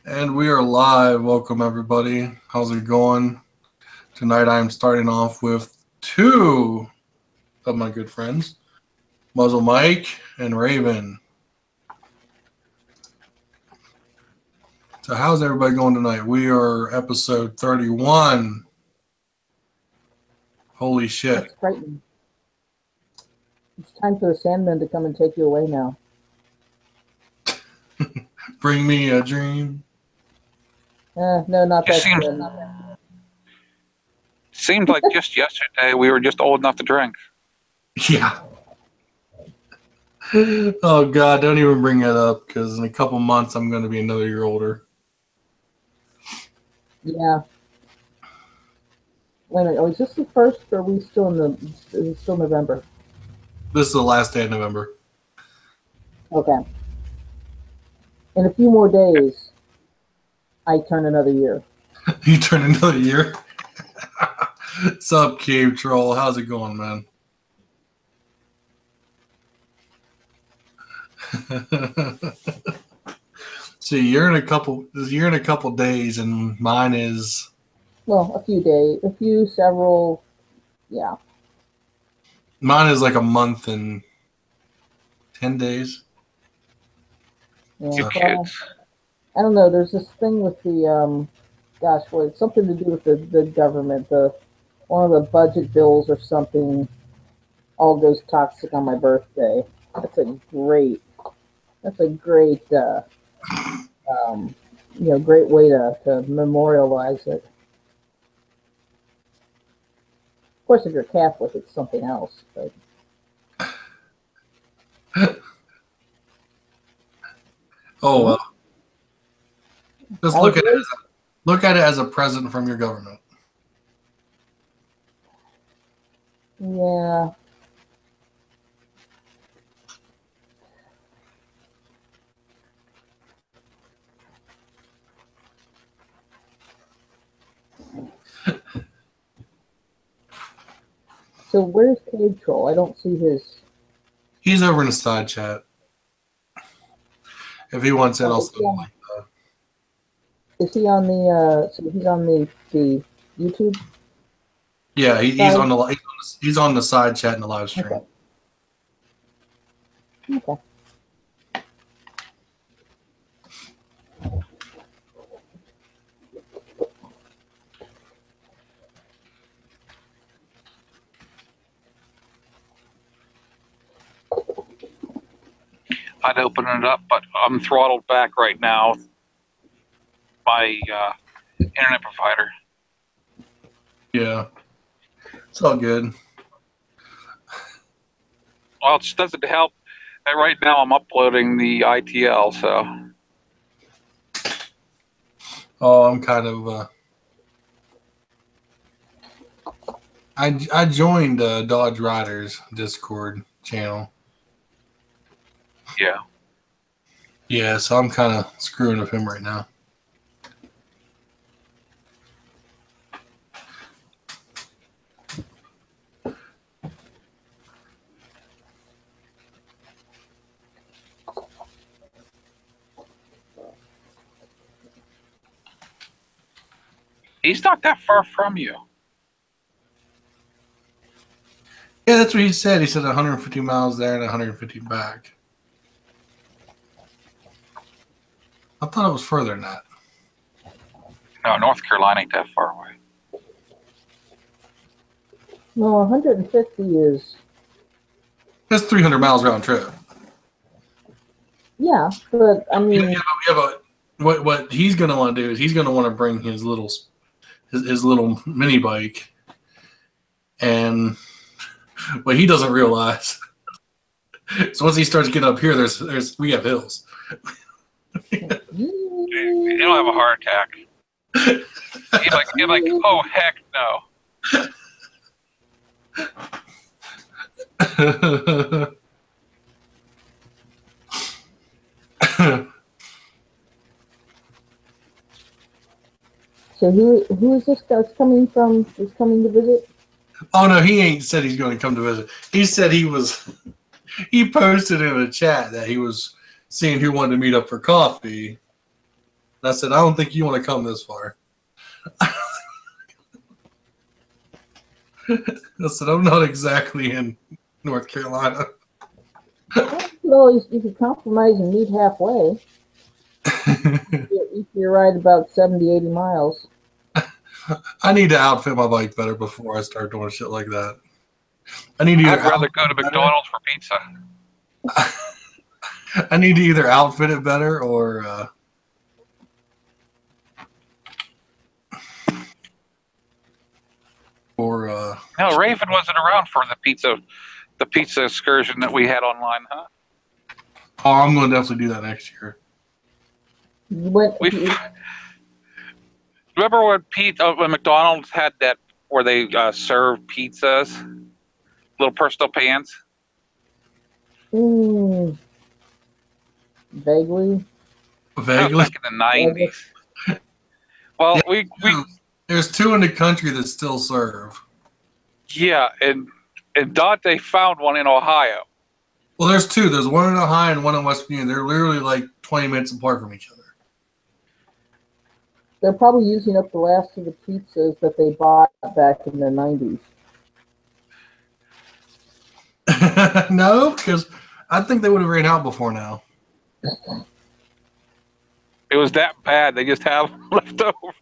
And we are live. Welcome, everybody. How's it going? Tonight, I'm starting off with two of my good friends, Muzzle Mike and Raven. So, how's everybody going tonight? We are episode 31. Holy shit. That's frightening. It's time for the Sandman to come and take you away now. Bring me a dream. No, not that good. Seemed like just yesterday we were just old enough to drink. Yeah. Oh, God, don't even bring that up because in a couple months I'm going to be another year older. Yeah. Wait a minute. Oh, is this the first, or are we still in the? Is it still November? This is the last day of November. Okay. In a few more days, I turn another year. You turn another year? What's up, Cave Troll? How's it going, man? See, you're in a couple days, and mine is Well, a few days, several, yeah. mine is like a month and 10 days. Yeah. You Well, kids. I don't know. There's this thing with the gosh, what? It's something to do with the government. One of the budget bills or something all goes toxic on my birthday. That's a great great way to memorialize it. Of course, if you're Catholic, it's something else. But Oh well. Just look at it as a present from your government. yeah. So where's Cave Troll? I don't see his. He's over in the side chat. If he wants it, I'll send him like that. Is he on the? So he's on the YouTube. Yeah, he's on the side chat in the live stream. Okay. I'd open it up, but I'm throttled back right now by internet provider. Yeah, it's all good. Well, it just doesn't help. Right now I'm uploading the ITL, so. Oh, I'm kind of. I joined Dodge Riders Discord channel. Yeah. Yeah, so I'm kind of screwing with him right now. He's not that far from you. Yeah, that's what he said. He said 150 miles there and 150 back. I thought it was further than that. No, North Carolina ain't that far away. No, 150 is. That's 300 miles round trip. Yeah, but I mean. Yeah, but what he's gonna want to do is he's gonna want to bring his little mini bike, and what he doesn't realize. So once he starts getting up here, we have hills. You don't have a heart attack. You're like, oh heck no. So who is this guy that's coming from? Is coming to visit? Oh no, he ain't said he's going to come to visit. He said he posted in a chat that he was seeing who wanted to meet up for coffee. I said, I don't think you want to come this far. I said, I'm not exactly in North Carolina. Well, you could compromise and meet halfway. If you're right about 70, 80 miles. I need to outfit my bike better before I start doing shit like that. I need to I'd rather go to McDonald's for pizza. I need to either outfit it better or No, Raven wasn't around for the pizza excursion that we had online, huh? oh, I'm going to definitely do that next year. Remember when McDonald's had that where they serve pizzas, little personal pans? Vaguely. That was back in the 90s. Well, yeah, there's two in the country that still serve. Yeah, and Dante found one in Ohio. Well, there's two. There's one in Ohio and one in West Virginia. They're literally like 20 minutes apart from each other. They're probably using up the last of the pizzas that they bought back in the 90s. No, because I think they would have ran out before now. It was that bad. They just have left over.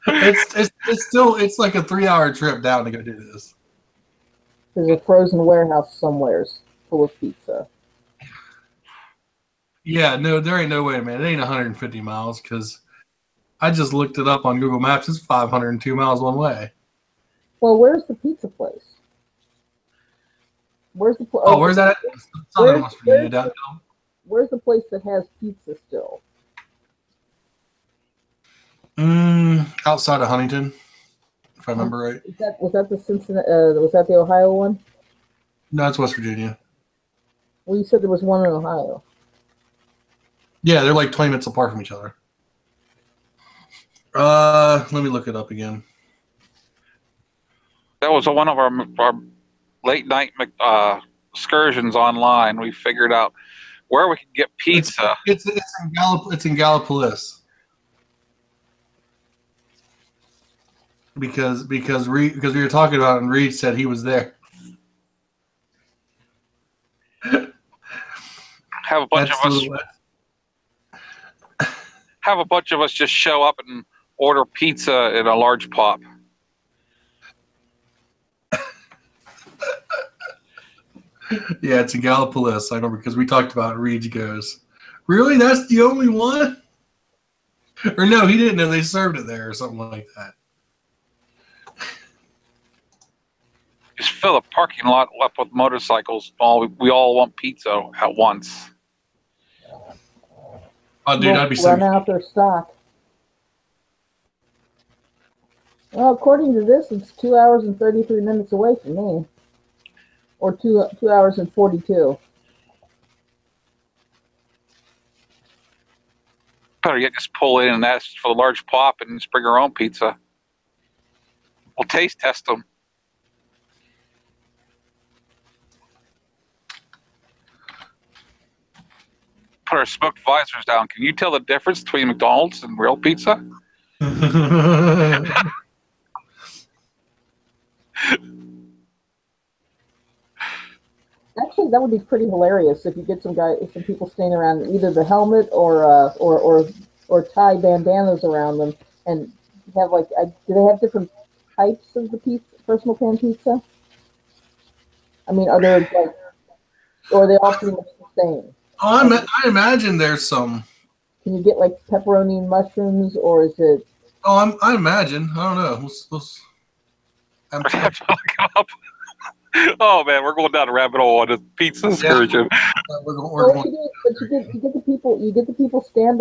It's like a 3-hour trip down to go do this. There's a frozen warehouse somewhere full of pizza. Yeah, no, there ain't no way, man. It ain't 150 miles because I just looked it up on Google Maps. It's 502 miles one way. Well, where's the pizza place? Where's the where's that? Southern West Virginia, downtown. Where's the place that has pizza still? Outside of Huntington, if I remember right. Was that the Cincinnati? Was that the Ohio one? No, it's West Virginia. Well, you said there was one in Ohio. Yeah, they're like 20 minutes apart from each other. Let me look it up again. That was one of our late night excursions online. We figured out where we could get pizza. It's in Gallipolis. Because we were talking about it and Reed said he was there. Have a bunch of us just show up and order pizza in a large pop. Yeah, it's in Gallipolis. I remember because we talked about it. Reed goes, really? That's the only one? Or no, he didn't know they served it there or something like that. Just fill the parking lot up with motorcycles. We all want pizza at once. Oh, dude, I'd be so. Run out their stock. Well, according to this, it's 2 hours and 33 minutes away from me, or 2 hours and 42. Better yet, just pull in and ask for the large pop and just bring our own pizza. We'll taste test them. Put our smoked visors down. Can you tell the difference between McDonald's and real pizza? Actually, that would be pretty hilarious if you get some people standing around either the helmet or tie bandanas around them and have do they have different types of the pizza, personal pan pizza? I mean, are there or are they all pretty much the same? Oh, I imagine there's some. Can you get pepperoni and mushrooms, or is it? Oh, I imagine. I don't know. I have to look it up. Oh man, we're going down a rabbit hole on a pizza excursion. Yeah. You get the people standing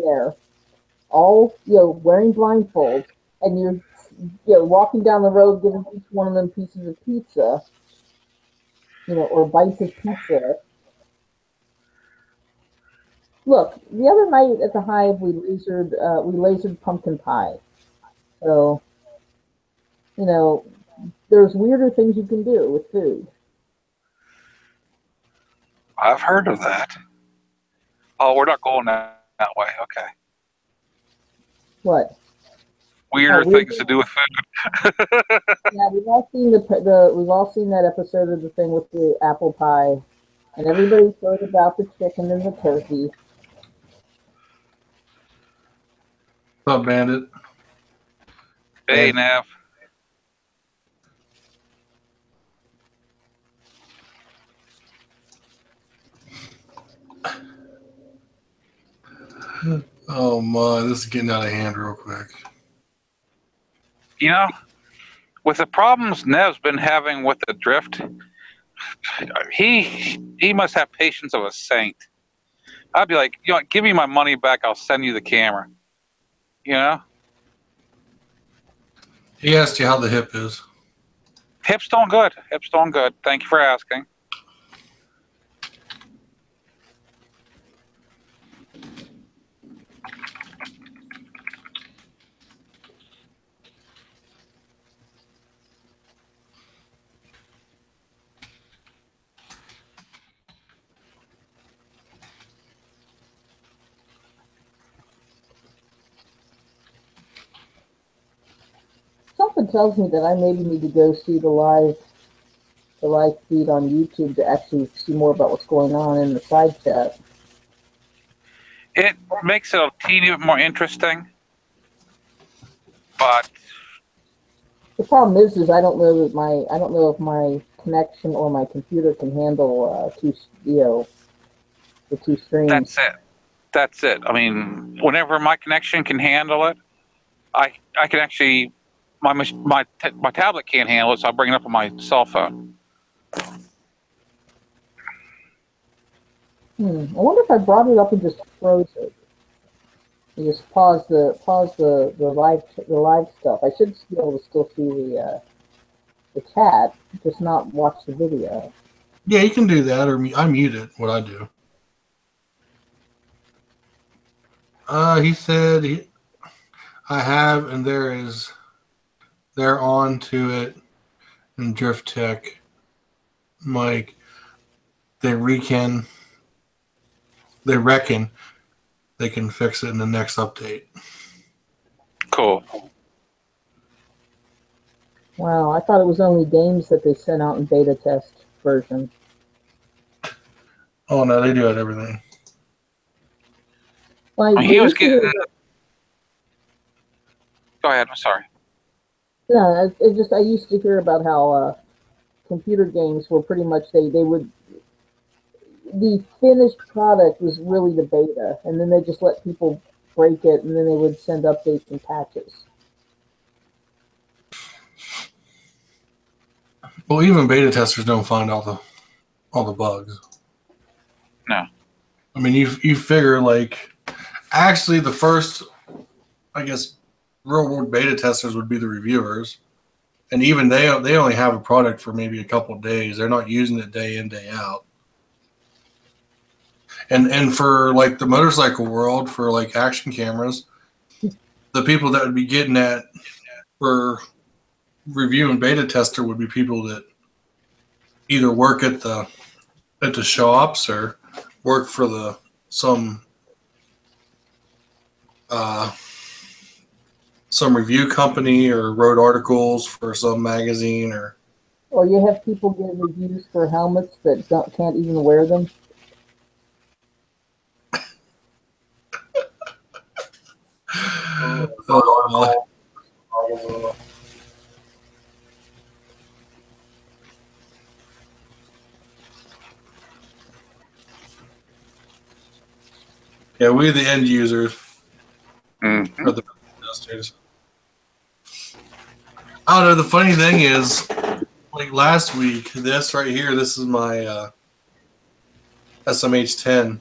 there, all wearing blindfolds, and you're walking down the road giving each one of them pieces of pizza, or bites of pizza. Look, the other night at the Hive, we lasered pumpkin pie. So, there's weirder things you can do with food. I've heard of that. Oh, we're not going that way. Okay. What? Weirder weird things to do with food. Yeah, we've all seen we've all seen that episode of the thing with the apple pie, and everybody's heard about the chicken and the turkey. What's up, Bandit? Hey, Nav. Oh my, this is getting out of hand real quick. You know, with the problems Nev's been having with the drift, he must have patience of a saint. I'd be like, you know, give me my money back. I'll send you the camera. You know? He asked you how the hip is. Hip's doing good. Hip's doing good. Thank you for asking. Something tells me that I maybe need to go see the live feed on YouTube to actually see more about what's going on in the side chat. It makes it a teeny bit more interesting, but The problem is I don't know if my connection or my computer can handle the two streams. that's it. I mean, whenever my connection can handle it, I can actually my tablet can't handle it, so I'll bring it up on my cell phone. I wonder if I brought it up and just froze it. You just pause the live stuff. I should be able to still see the chat, just not watch the video. Yeah, you can do that, or I mute it. What I do. He said I have, and they're on to it, and Drift Tech, Mike. They reckon they can fix it in the next update. Cool. Wow, I thought it was only games that they sent out in beta test version. Oh no, they do it everything. Like, He was getting. Go ahead. I'm sorry. Yeah, I used to hear about how computer games were pretty much the finished product was really the beta, and then they just let people break it, and then they would send updates and patches. Well, even beta testers don't find all the bugs. No. I mean, you figure like actually the first, I guess, real world beta testers would be the reviewers, and even they only have a product for maybe a couple of days. They're not using it day in, day out. And for like the motorcycle world, for like action cameras, the people that would be getting that for review and beta tester would be people that either work at the shops or work for some review company or wrote articles for some magazine Or you have people give reviews for helmets that can't even wear them. Yeah, we the end users Mm-hmm. are the testers. I don't know. The funny thing is, like last week, this right here, this is my SMH10,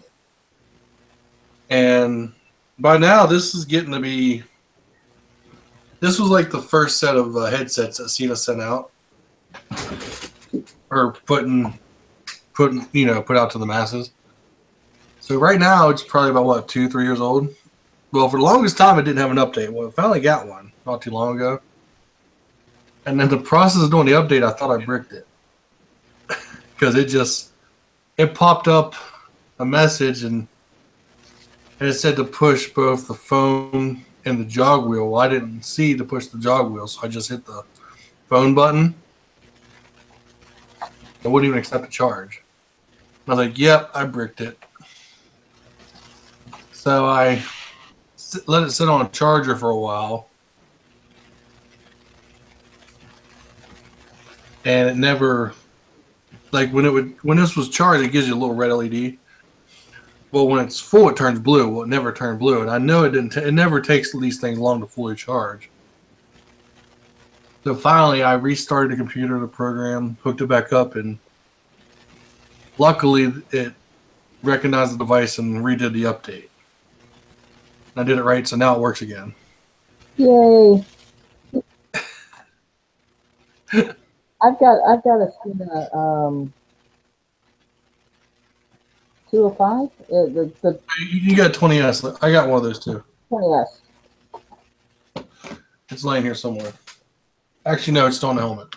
and by now this is getting to be. This was like the first set of headsets that Cena sent out, or put out to the masses. So right now it's probably about what 2-3 years old. Well, for the longest time it didn't have an update. Well, it finally got one not too long ago. And then the process of doing the update, I thought I bricked it because it popped up a message and and it said to push both the phone and the jog wheel. Well, I didn't see to push the jog wheel, so I just hit the phone button. It wouldn't even accept a charge. I was like, yep, I bricked it. So I let it sit on a charger for a while. And it never, like when this was charged, it gives you a little red LED. Well, when it's full, it turns blue. Well, it never turned blue. And I know it didn't, it never takes these things long to fully charge. So finally, I restarted the computer, the program, hooked it back up, and luckily it recognized the device and redid the update. I did it right, so now it works again. Yay! I've got a Sina 205. The You got 20S. I got one of those too. 20S. It's laying here somewhere. Actually, no, it's still on the helmet.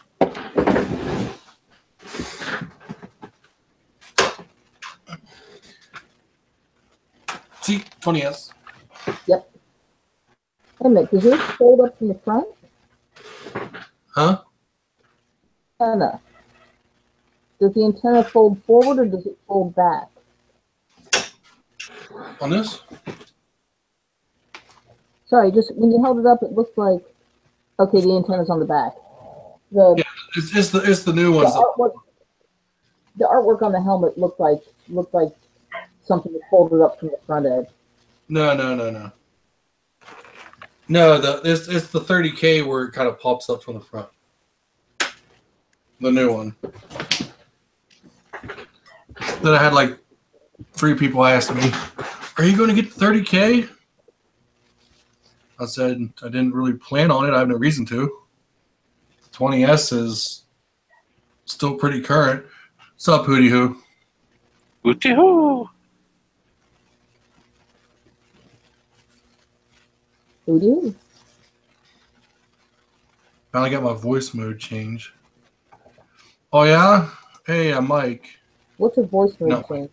See, 20S. Yep. Wait a minute, does yours fold up from the front? Huh? Antenna. Does the antenna fold forward or does it fold back? On this? Sorry, just when you held it up, it looked like, okay, the antenna's on the back. Yeah, it's the new ones. The artwork on the helmet looked like something that folded up from the front edge. No. No, it's the 30K where it kind of pops up from the front. The new one. Then I had like 3 people ask me, "Are you going to get the 30K?" I said I didn't really plan on it. I have no reason to. 20S is still pretty current. What's up, Hootie Hoo? Hooty hoo. Who do? Finally got my voice mode changed. Oh yeah? Hey, I'm Mike. What's a voice mode No. change?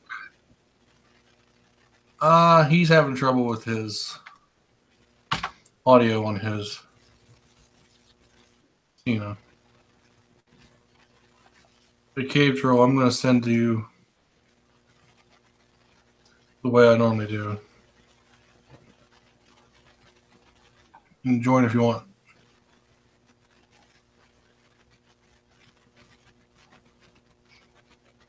He's having trouble with his audio on his, The Cave Troll, I'm going to send you the way I normally do. You can join if you want.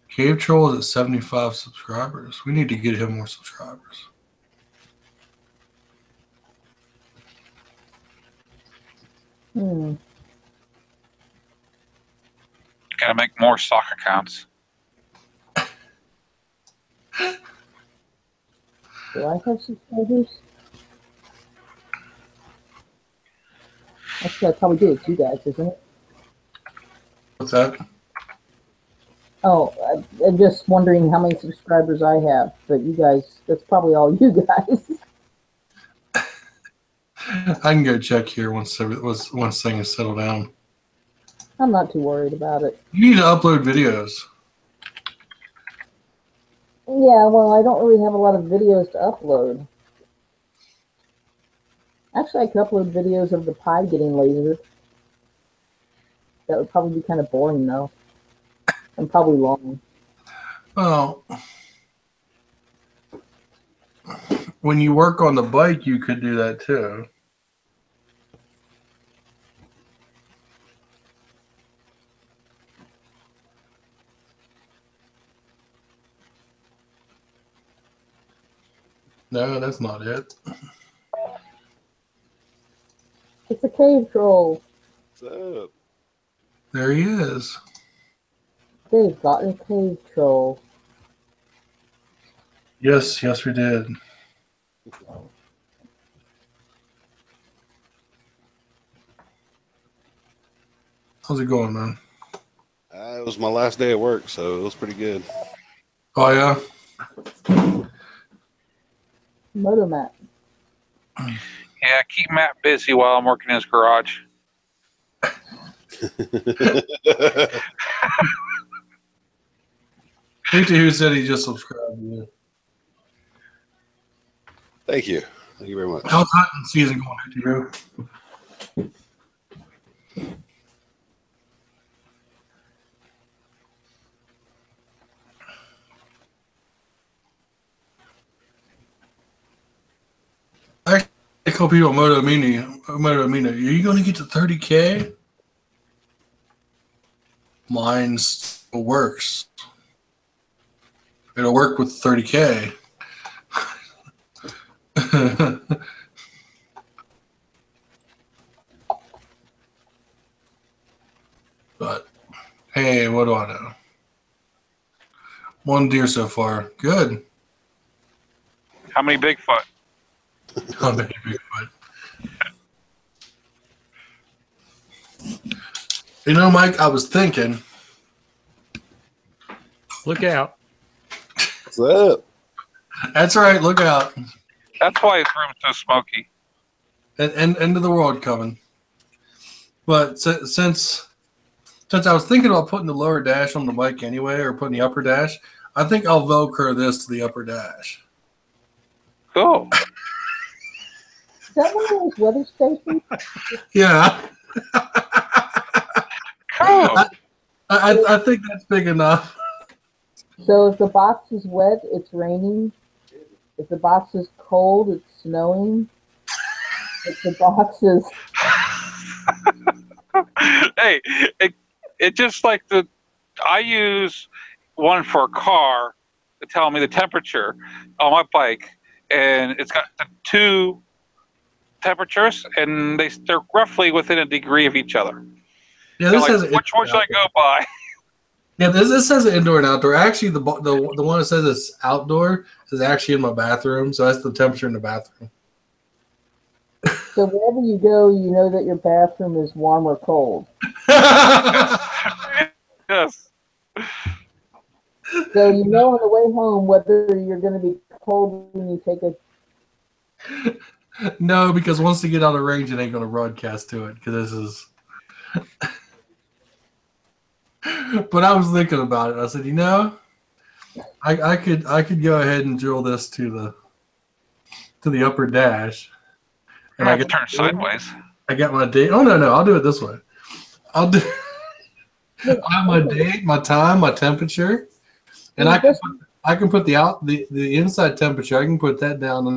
Cave Troll is at 75 subscribers. We need to get him more subscribers. Gotta make more stock accounts. Do I have subscribers? Actually, I probably do. It's you guys, isn't it? What's that? Oh, I'm just wondering how many subscribers I have. But you guys, that's probably all you guys. I can go check here once thing is settled down. I'm not too worried about it. You need to upload videos. Yeah, well, I don't really have a lot of videos to upload. Actually, I could upload videos of the pie getting lasered. That would probably be kind of boring, though. And probably long. Well, when you work on the bike, you could do that too. No, that's not it. It's a cave troll. What's up? There he is. They've got a cave troll. Yes, we did. How's it going, man? It was my last day at work, so it was pretty good. Oh, yeah? Motomat. Yeah, keep Matt busy while I'm working in his garage. Who said he just subscribed to you? Thank you. Thank you very much. How's hunting season going, T-Boo? I tell people Moto Mini, are you going to get to 30K? Mine still works. It'll work with 30K. But hey, what do I know? One deer so far. Good. How many Bigfoot? How many Bigfoot? You know, Mike, I was thinking. Look out. What's up? That's right. Look out. That's why his room's so smoky. And end of the world coming. But since I was thinking about putting the lower dash on the bike anyway, or putting the upper dash, I think I'll Velcro this to the upper dash. Cool. Is that one of those weather stations? Yeah. Cool. I think that's big enough. So if the box is wet, it's raining. If the box is cold, it's snowing. If the box is Hey, it just like I use one for a car to tell me the temperature on my bike, and it's got the two temperatures, and they're roughly within a degree of each other. Yeah, this Like, says which one should I go by? Yeah, this says indoor and outdoor. Actually, the one that says it's outdoor is actually in my bathroom, so that's the temperature in the bathroom. so wherever you go, you know that your bathroom is warm or cold. Yes. So you know on the way home whether you're going to be cold when you take a. No, because once they get out of range, it ain't going to broadcast to it because this is. But I was thinking about it. I said, I could go ahead and drill this to the upper dash, And I can turn sideways. I got my date. Oh no, I'll do it this way. I have my date, my time, my temperature, and I can put the inside temperature. I can put that down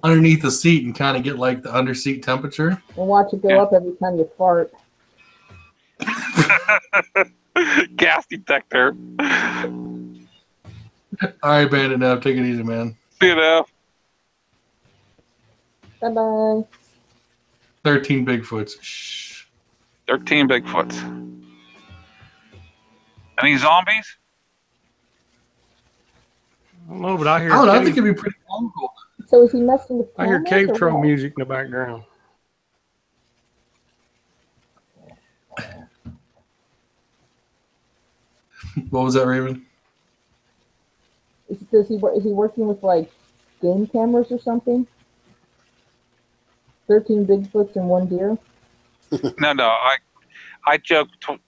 underneath the seat and kind of get like the under seat temperature. And watch it go up every time you fart. Gas detector. All right, Bandit, now take it easy, man. You know. Bye bye. 13 Bigfoots. Shh. 13 Bigfoots. Any zombies? I don't know, but I hear I don't know. I think it'd be pretty cool. So is he messing with I hear cameras cave or troll what? music in the background. What was that, Raven? Is he working with like game cameras or something? 13 Bigfoots and one deer. No. I joked with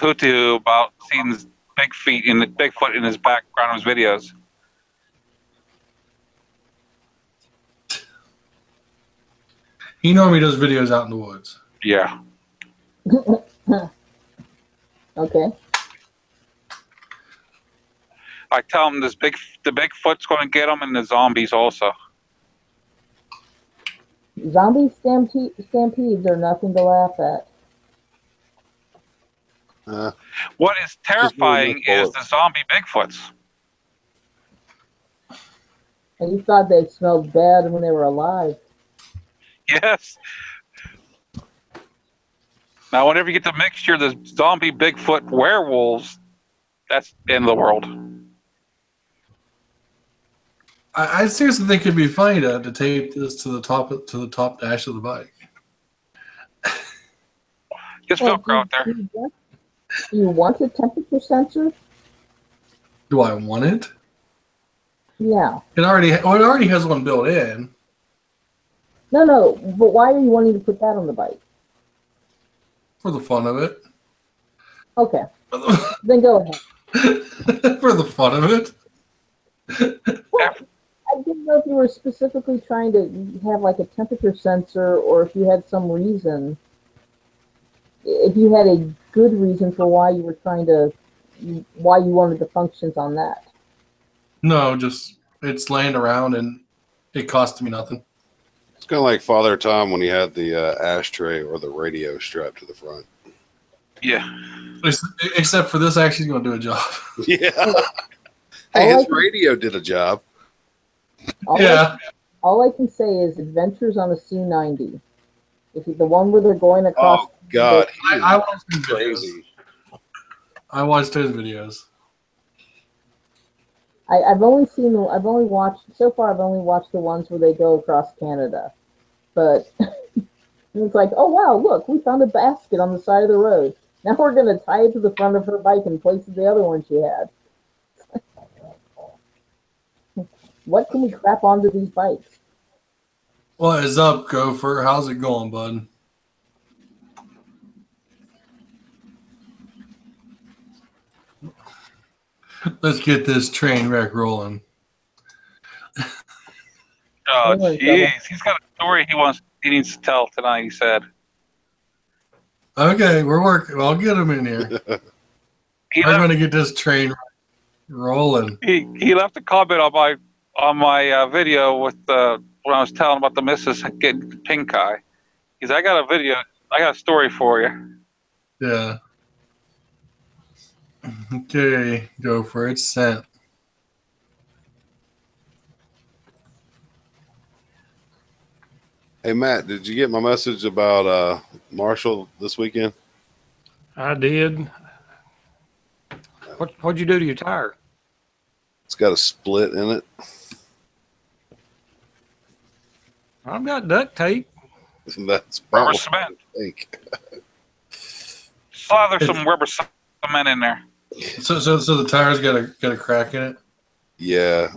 Hutu about seeing Bigfoot in his background of his videos. He normally does videos out in the woods. Yeah. Okay. I tell him the Bigfoot's going to get him, and the zombies also. Zombie stampedes are nothing to laugh at. What is terrifying is the zombie Bigfoots. And you thought they smelled bad when they were alive. Yes. Now, whenever you get the mixture of the zombie Bigfoot werewolves, that's the end of the world. I seriously think it'd be funny to tape this to the top dash of the bike. Just Velcro out there. Do you want a temperature sensor? Do I want it? Yeah. It already has one built in. No. But why are you wanting to put that on the bike? For the fun of it. Okay. Then go ahead. for the fun of it. Well, I didn't know if you were specifically trying to have like a temperature sensor, or if you had some reason. If you had a good reason for why you were why you wanted the functions on that. No, just it's laying around and it cost me nothing. It's kind of like Father Tom when he had the ashtray or the radio strapped to the front. Yeah. Except for this, actually, going to do a job. Yeah. All Hey, I his can- radio did a job. All I can say is Adventures on a C90. If you, the one where they're going across. Oh God, he I is watched those videos. crazy. I watched those videos. I've only watched so far. I've only watched the ones where they go across Canada, but it's like, oh wow, look, we found a basket on the side of the road. Now we're gonna tie it to the front of her bike in place of the other one she had. What can we crap onto these bikes? What is up, Gopher? How's it going, bud? Let's get this train wreck rolling. Oh, my jeez. He's got a story he needs to tell tonight, he said. Okay, we're working. I'll get him in here. He We're left, going to get this train rolling. he left a comment on my video with when I was telling about the missus getting pink eye. He's, I got a story for you. Yeah. Okay, Gopher. It's sent. Hey Matt, did you get my message about Marshall this weekend? I did. What'd you do to your tire? It's got a split in it. I've got duct tape. That's Rubber probably cement. I think. Slather some rubber cement in there. So the tire's got a crack in it. Yeah,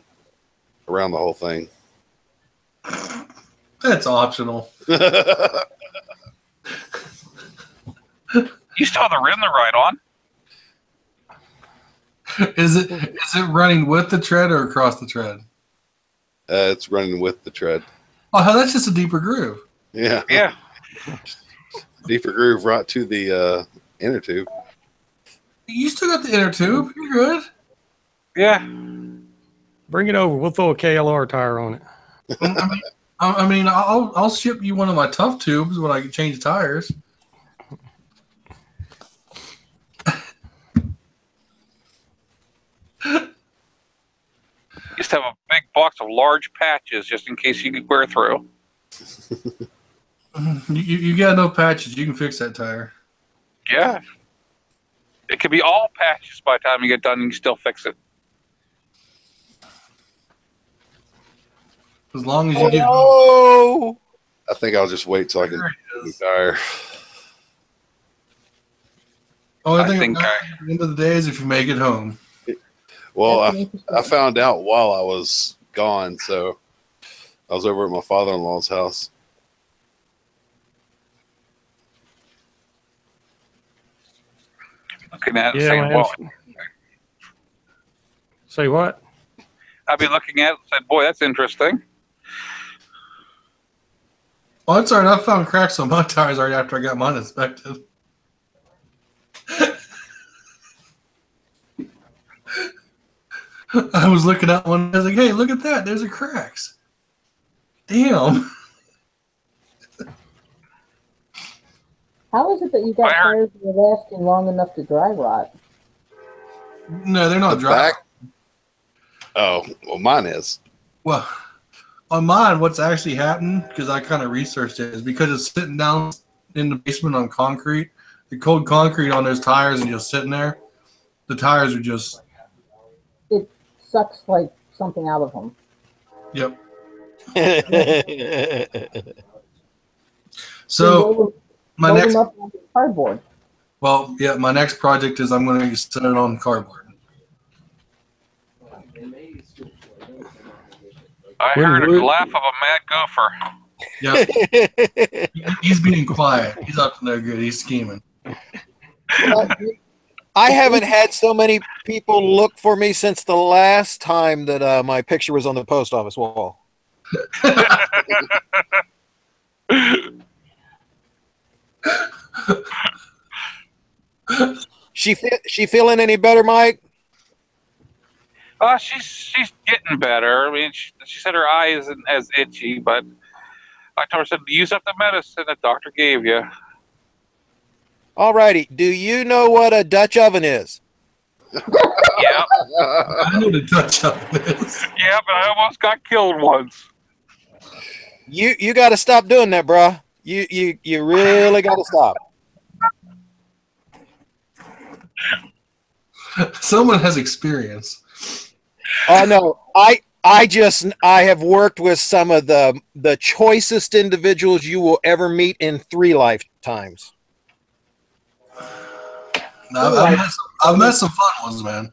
around the whole thing. That's optional. You still have the rim to ride on. Is it running with the tread or across the tread? It's running with the tread. Oh, that's just a deeper groove. Yeah. Yeah. Deeper groove right to the inner tube. You still got the inner tube. You're good. Yeah. Bring it over. We'll throw a KLR tire on it. I mean, I'll ship you one of my tough tubes when I change tires. Used to have a big box of large patches just in case you could wear through. You got enough patches. You can fix that tire. Yeah. It could be all patches by the time you get done. You can still fix it. As long as you get. Oh! I think I'll just wait till I can There it is. retire. Only I thing think at the end of the day is if you make it home. Well, That's an interesting- I found out while I was gone, so I was over at my father-in-law's house. Looking at it, Yeah, saying, man. well, Say what? I'd be looking at it and said, boy, that's interesting. Oh, it's all right. I found cracks on my tires right after I got mine inspected. I was looking at one. I was like, "Hey, look at that! There's a cracks." Damn. How is it that you got I heard- tires that are lasting long enough to dry rot? No, they're not The dry. back? Oh, well, mine is. Well, on mine, what's actually happened, because I kind of researched it, is because it's sitting down in the basement on concrete. The cold concrete on those tires and just sitting there. The tires are just, It sucks like something out of them. yep. So So my roll next, them up on cardboard. well, yeah, my next project is I'm going to set it on cardboard. I When heard a would- laugh of a mad gopher. Yep, he's being quiet. He's up to no good. He's scheming. But I haven't had so many people look for me since the last time that my picture was on the post office wall. She feeling any better, Mike? She's getting better. I mean, she said her eye isn't as itchy, but I told her, said, use up the medicine the doctor gave you. All righty. Do you know what a Dutch oven is? Yeah, I know the Dutch oven is. yeah, but I almost got killed once. You got to stop doing that, bruh. You really got to stop. Someone has experience. Oh no, I have worked with some of the choicest individuals you will ever meet in 3 lifetimes. I've met some fun ones, man.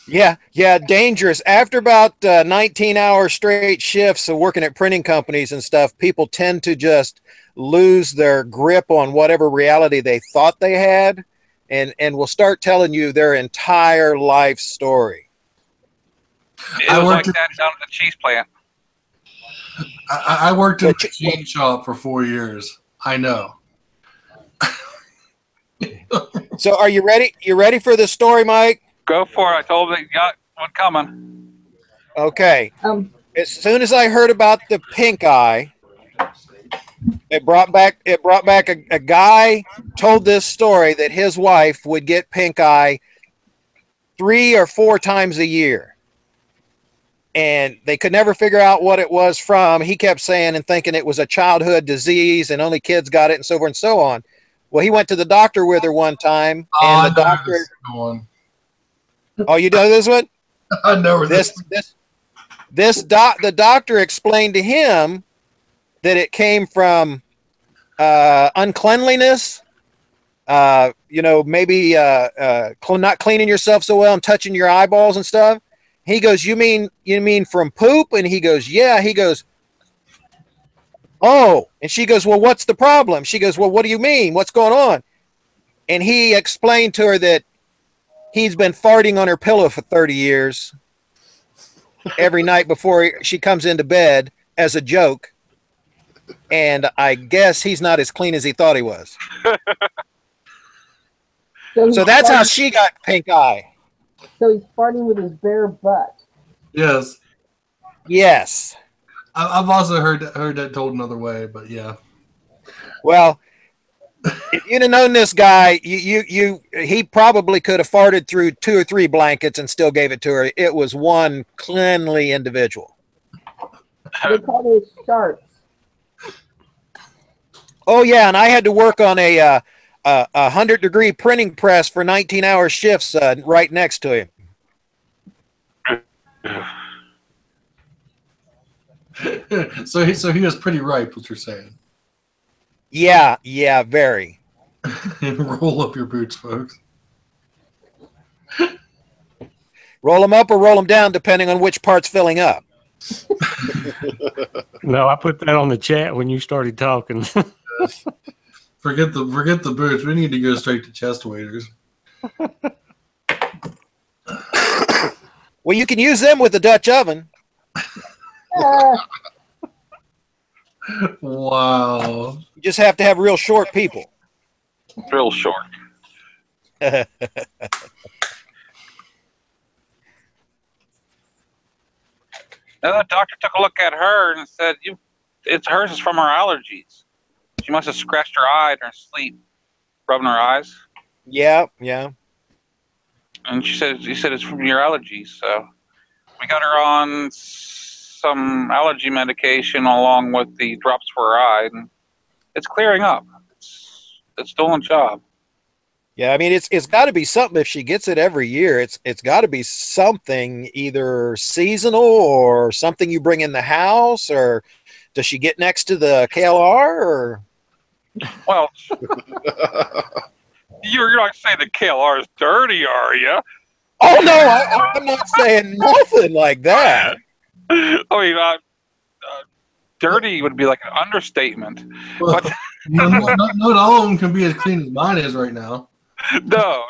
Yeah, dangerous. After about 19-hour straight shifts of working at printing companies and stuff, people tend to just lose their grip on whatever reality they thought they had, and will start telling you their entire life story. It was like that down at the cheese plant. I worked in a machine shop for 4 years. I know. So are you ready? You ready for the story, Mike? Go for it. I told him you got one coming. Okay. As soon as I heard about the pink eye, it brought back a guy told this story that his wife would get pink eye 3 or 4 times a year. And they could never figure out what it was from. He kept saying and thinking it was a childhood disease and only kids got it and so forth and so on. Well, he went to the doctor with her one time, and the doctor. Oh, you know this one? I know this. The doctor explained to him that it came from uncleanliness. Maybe not cleaning yourself so well and touching your eyeballs and stuff. He goes, you mean from poop? And he goes, yeah. He goes, oh. And she goes, well, what's the problem? She goes, well, what do you mean? What's going on? And he explained to her that he's been farting on her pillow for 30 years every night before she comes into bed as a joke. And I guess he's not as clean as he thought he was. So that's how she got pink eye. So he's farting with his bare butt. Yes. Yes. I've also heard that told another way, but yeah. Well, if you'd have known this guy, he probably could have farted through 2 or 3 blankets and still gave it to her. It was one cleanly individual. They call those sharks. Oh yeah, and I had to work on a 100-degree printing press for 19-hour shifts right next to him. So he was pretty ripe, what you're saying. Yeah, very. Roll up your boots, folks. Roll them up or roll them down, depending on which part's filling up. No, I put that on the chat when you started talking. Forget the boots. We need to go straight to chest waders. Well, you can use them with the Dutch oven. Wow. You just have to have real short people. Real short. Now the doctor took a look at her and said, hers is from her allergies. She must have scratched her eye in her sleep, rubbing her eyes. Yeah. And she said it's from your allergies. So we got her on some allergy medication along with the drops for her eye, and it's clearing up. It's doing a job. Yeah, I mean it's got to be something. If she gets it every year, it's got to be something either seasonal or something you bring in the house, or does she get next to the KLR? Or well, you're not saying the KLR is dirty, are you? Oh no, I'm not saying nothing like that. I mean, dirty would be like an understatement. Well, But not all of them can be as clean as mine is right now. no.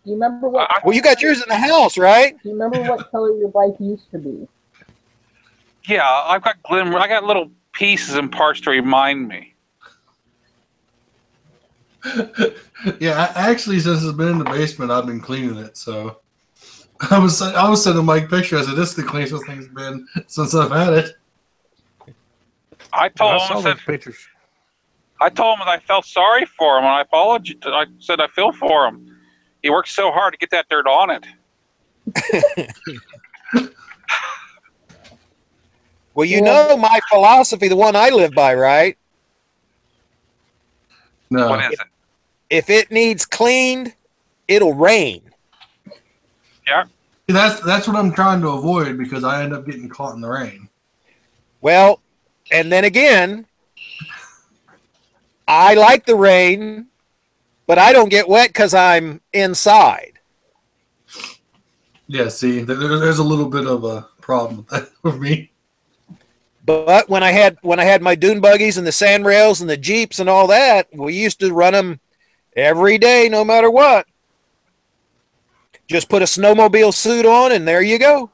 Do you remember what? Well, you got yours in the house, right? Do you remember what color your bike used to be? Yeah, I've got glimmer. I got little pieces and parts to remind me. Yeah, actually, since it's been in the basement, I've been cleaning it. So I was sending Mike picture. I said, "This is the cleanest thing's been since I've had it." I I told saw him, those pictures. I told him that I felt sorry for him, and I apologized. I said I feel for him. He worked so hard to get that dirt on it. Well, you know my philosophy, the one I live by, right? No, What is it? If it needs cleaned, it'll rain. Yeah. that's what I'm trying to avoid because I end up getting caught in the rain. Well, and then again, I like the rain, but I don't get wet because I'm inside. Yeah, see, there's a little bit of a problem with that for me. But when I had my dune buggies and the sand rails and the Jeeps and all that, we used to run them every day, no matter what. Just put a snowmobile suit on, and there you go.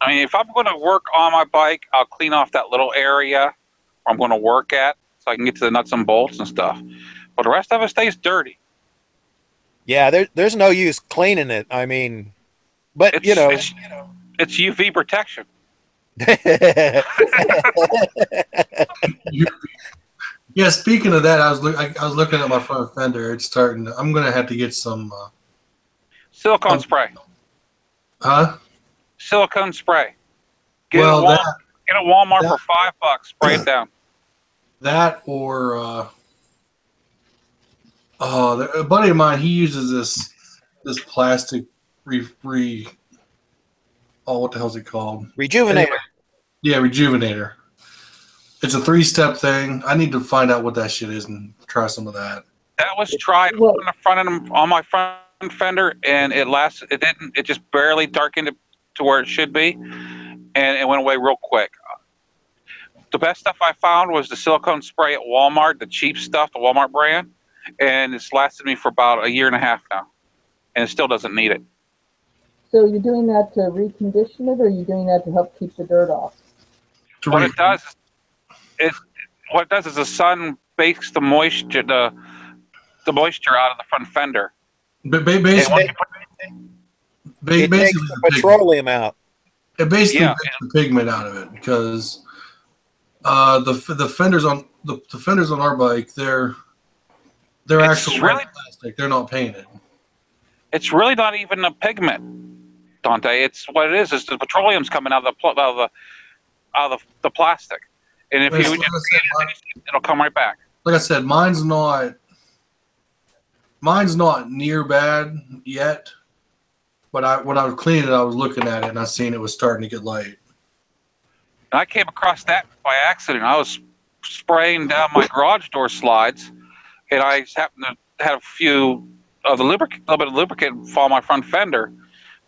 I mean, if I'm going to work on my bike, I'll clean off that little area where I'm going to work at so I can get to the nuts and bolts and stuff. But the rest of it stays dirty. Yeah, there's no use cleaning it. I mean, but It's, you know, it's UV protection. Yeah, speaking of that, I was looking at my front fender. It's starting. I'm gonna have to get some. Silicone Oh. spray. Huh? Silicone spray. Get Well, it at Walmart that- for $5. Spray it down. That or a buddy of mine. He uses this plastic what the hell's it called? Rejuvenator. Yeah, Rejuvenator. It's a 3-step thing. I need to find out what that shit is and try some of that. That was tried Well- on the front of on my front fender, and it lasted. It didn't. It just barely darkened it to where it should be, and it went away real quick. The best stuff I found was the silicone spray at Walmart, the cheap stuff, the Walmart brand, and it's lasted me for about a year and a half now, and it still doesn't need it. So you're doing that to recondition it, or are you doing that to help keep the dirt off? What it does is the sun bakes the moisture out of the front fender. But And basically, once you put It takes basically the petroleum out. it basically Yeah. takes the pigment out of it because the fenders on the fenders on our bike they're It's actual really- plastic. They're not painted. It's really not even a pigment, Dante. It's what it is. It's the petroleum's coming out of the plastic, and if Like you I just said, it'll come right back. like I said, mine's not near bad yet. But when I was cleaning it, I was looking at it and I seen it was starting to get light. And I came across that by accident. I was spraying down my garage door slides, and I just happened to have a few of the lubricant, a little bit of lubricant fall on my front fender.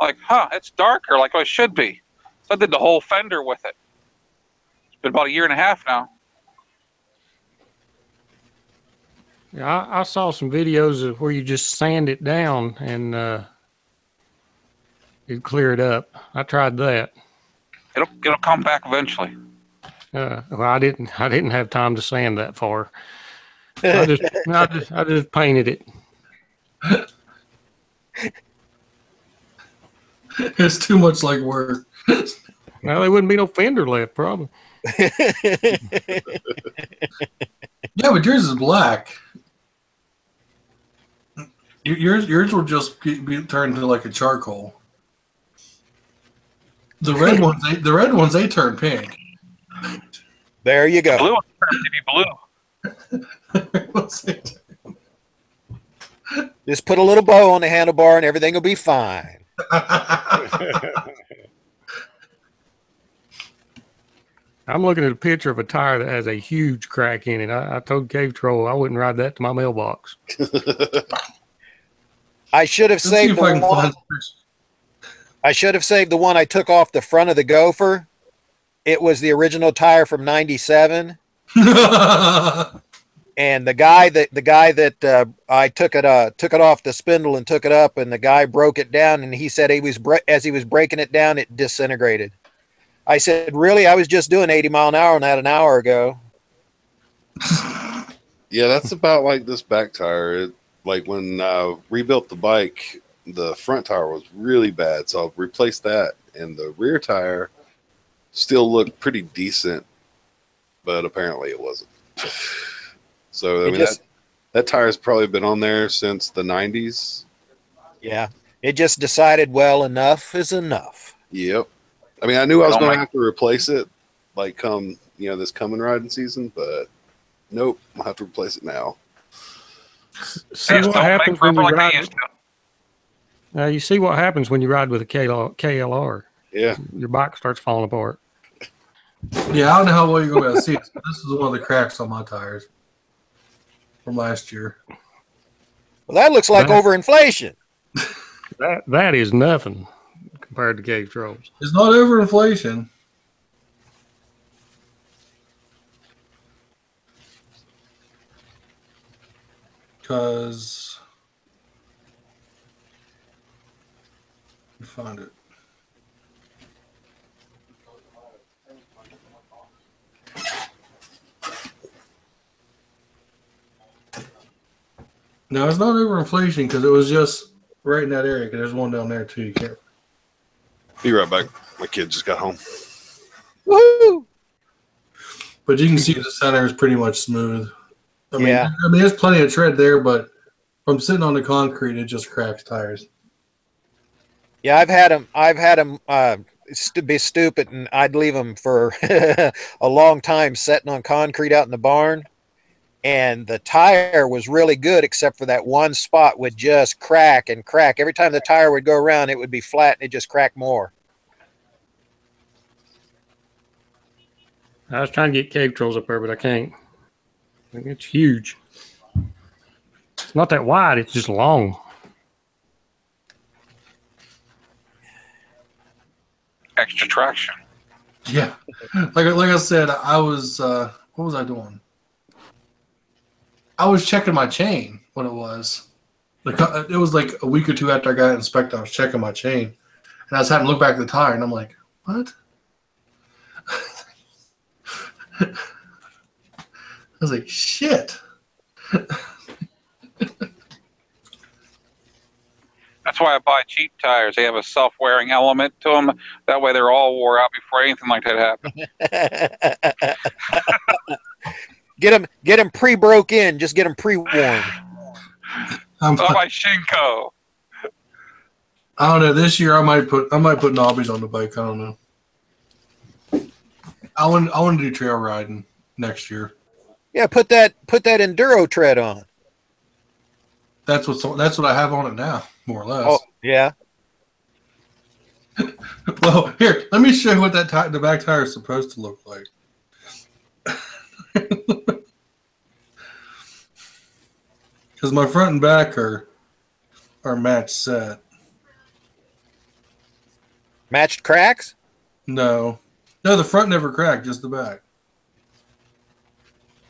Like, it's darker, like it should be. So I did the whole fender with it. It's been about a year and a half now. Yeah, I saw some videos of where you just sand it down and it clear it up. I tried that. It'll come back eventually. Well, I didn't have time to sand that far. I just painted it. It's too much like work. Well, there wouldn't be no fender left, probably. Yeah, but yours is black. Yours will just be turned into like a charcoal. The red ones they turn pink. There you go. Blue to be blue. Just put a little bow on the handlebar and everything will be fine. I'm looking at a picture of a tire that has a huge crack in it. I told Cave Troll I wouldn't ride that to my mailbox. I should have Let's see saved if I can the one. find some pictures. I should have saved the one I took off the front of the Gopher. It was the original tire from '97. And the guy that I took it off the spindle and took it up, and the guy broke it down, and he said as he was breaking it down, it disintegrated. I said, really? I was just doing 80 mile an hour on that an hour ago. Yeah, that's about like this back tire. Like when I rebuilt the bike, the front tire was really bad, so I replaced that, and the rear tire still looked pretty decent, but apparently it wasn't. So I mean, that tire's probably been on there since the 90s. Yeah, it just decided, well, enough is enough. Yep. I mean, I knew I was going to have to replace it, like come this coming riding season, but nope, I'll have to replace it now. See what happens when you ride. You see what happens when you ride with a KLR. Yeah, your bike starts falling apart. Yeah, I don't know how well you're going to see it, but this is one of the cracks on my tires from last year. Well, that looks like overinflation. That is nothing compared to Cave Trolls. It's not overinflation. Because you find it. No, it's not overinflation because it was just right in that area. Because there's one down there too. You can't. Be right back. My kid just got home. Woo! But you can see the center is pretty much smooth. I mean, Yeah. I mean, there's plenty of tread there, but from sitting on the concrete, it just cracks tires. Yeah, I've had them be stupid, and I'd leave them for a long time sitting on concrete out in the barn. And the tire was really good, except for that one spot would just crack and crack. Every time the tire would go around, it would be flat, and it just cracked more. I was trying to get Cave Trolls up there, but I can't. It's huge. It's not that wide, it's just long. Extra traction. Yeah, like I said, I was what was I doing? I was checking my chain when it was. It was like a week or two after I got inspected. I was checking my chain, and I was having to look back at the tire, and I'm like, what? I was like, shit. That's why I buy cheap tires. They have a self-wearing element to them. That way they're all wore out before anything like that happens. Get them pre-broke in. Just get them pre-worn. I buy Shinko. I don't know. This year I might put knobbies on the bike. I don't know. I want to do trail riding next year. Yeah, put that enduro tread on. That's what I have on it now, more or less. Oh yeah. Well, here, let me show you what the back tire is supposed to look like. Because my front and back are matched set. Matched cracks? No, the front never cracked, just the back.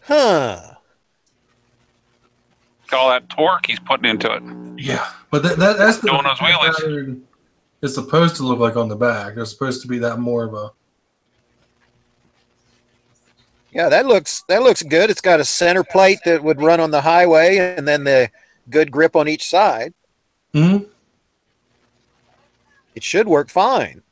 Huh. All that torque he's putting into it. Yeah, but that's the Doing those wheelies. It's supposed to look like on the back. It's supposed to be that more of a. Yeah, that looks good. It's got a center plate that would run on the highway, and then the good grip on each side. Hmm. It should work fine.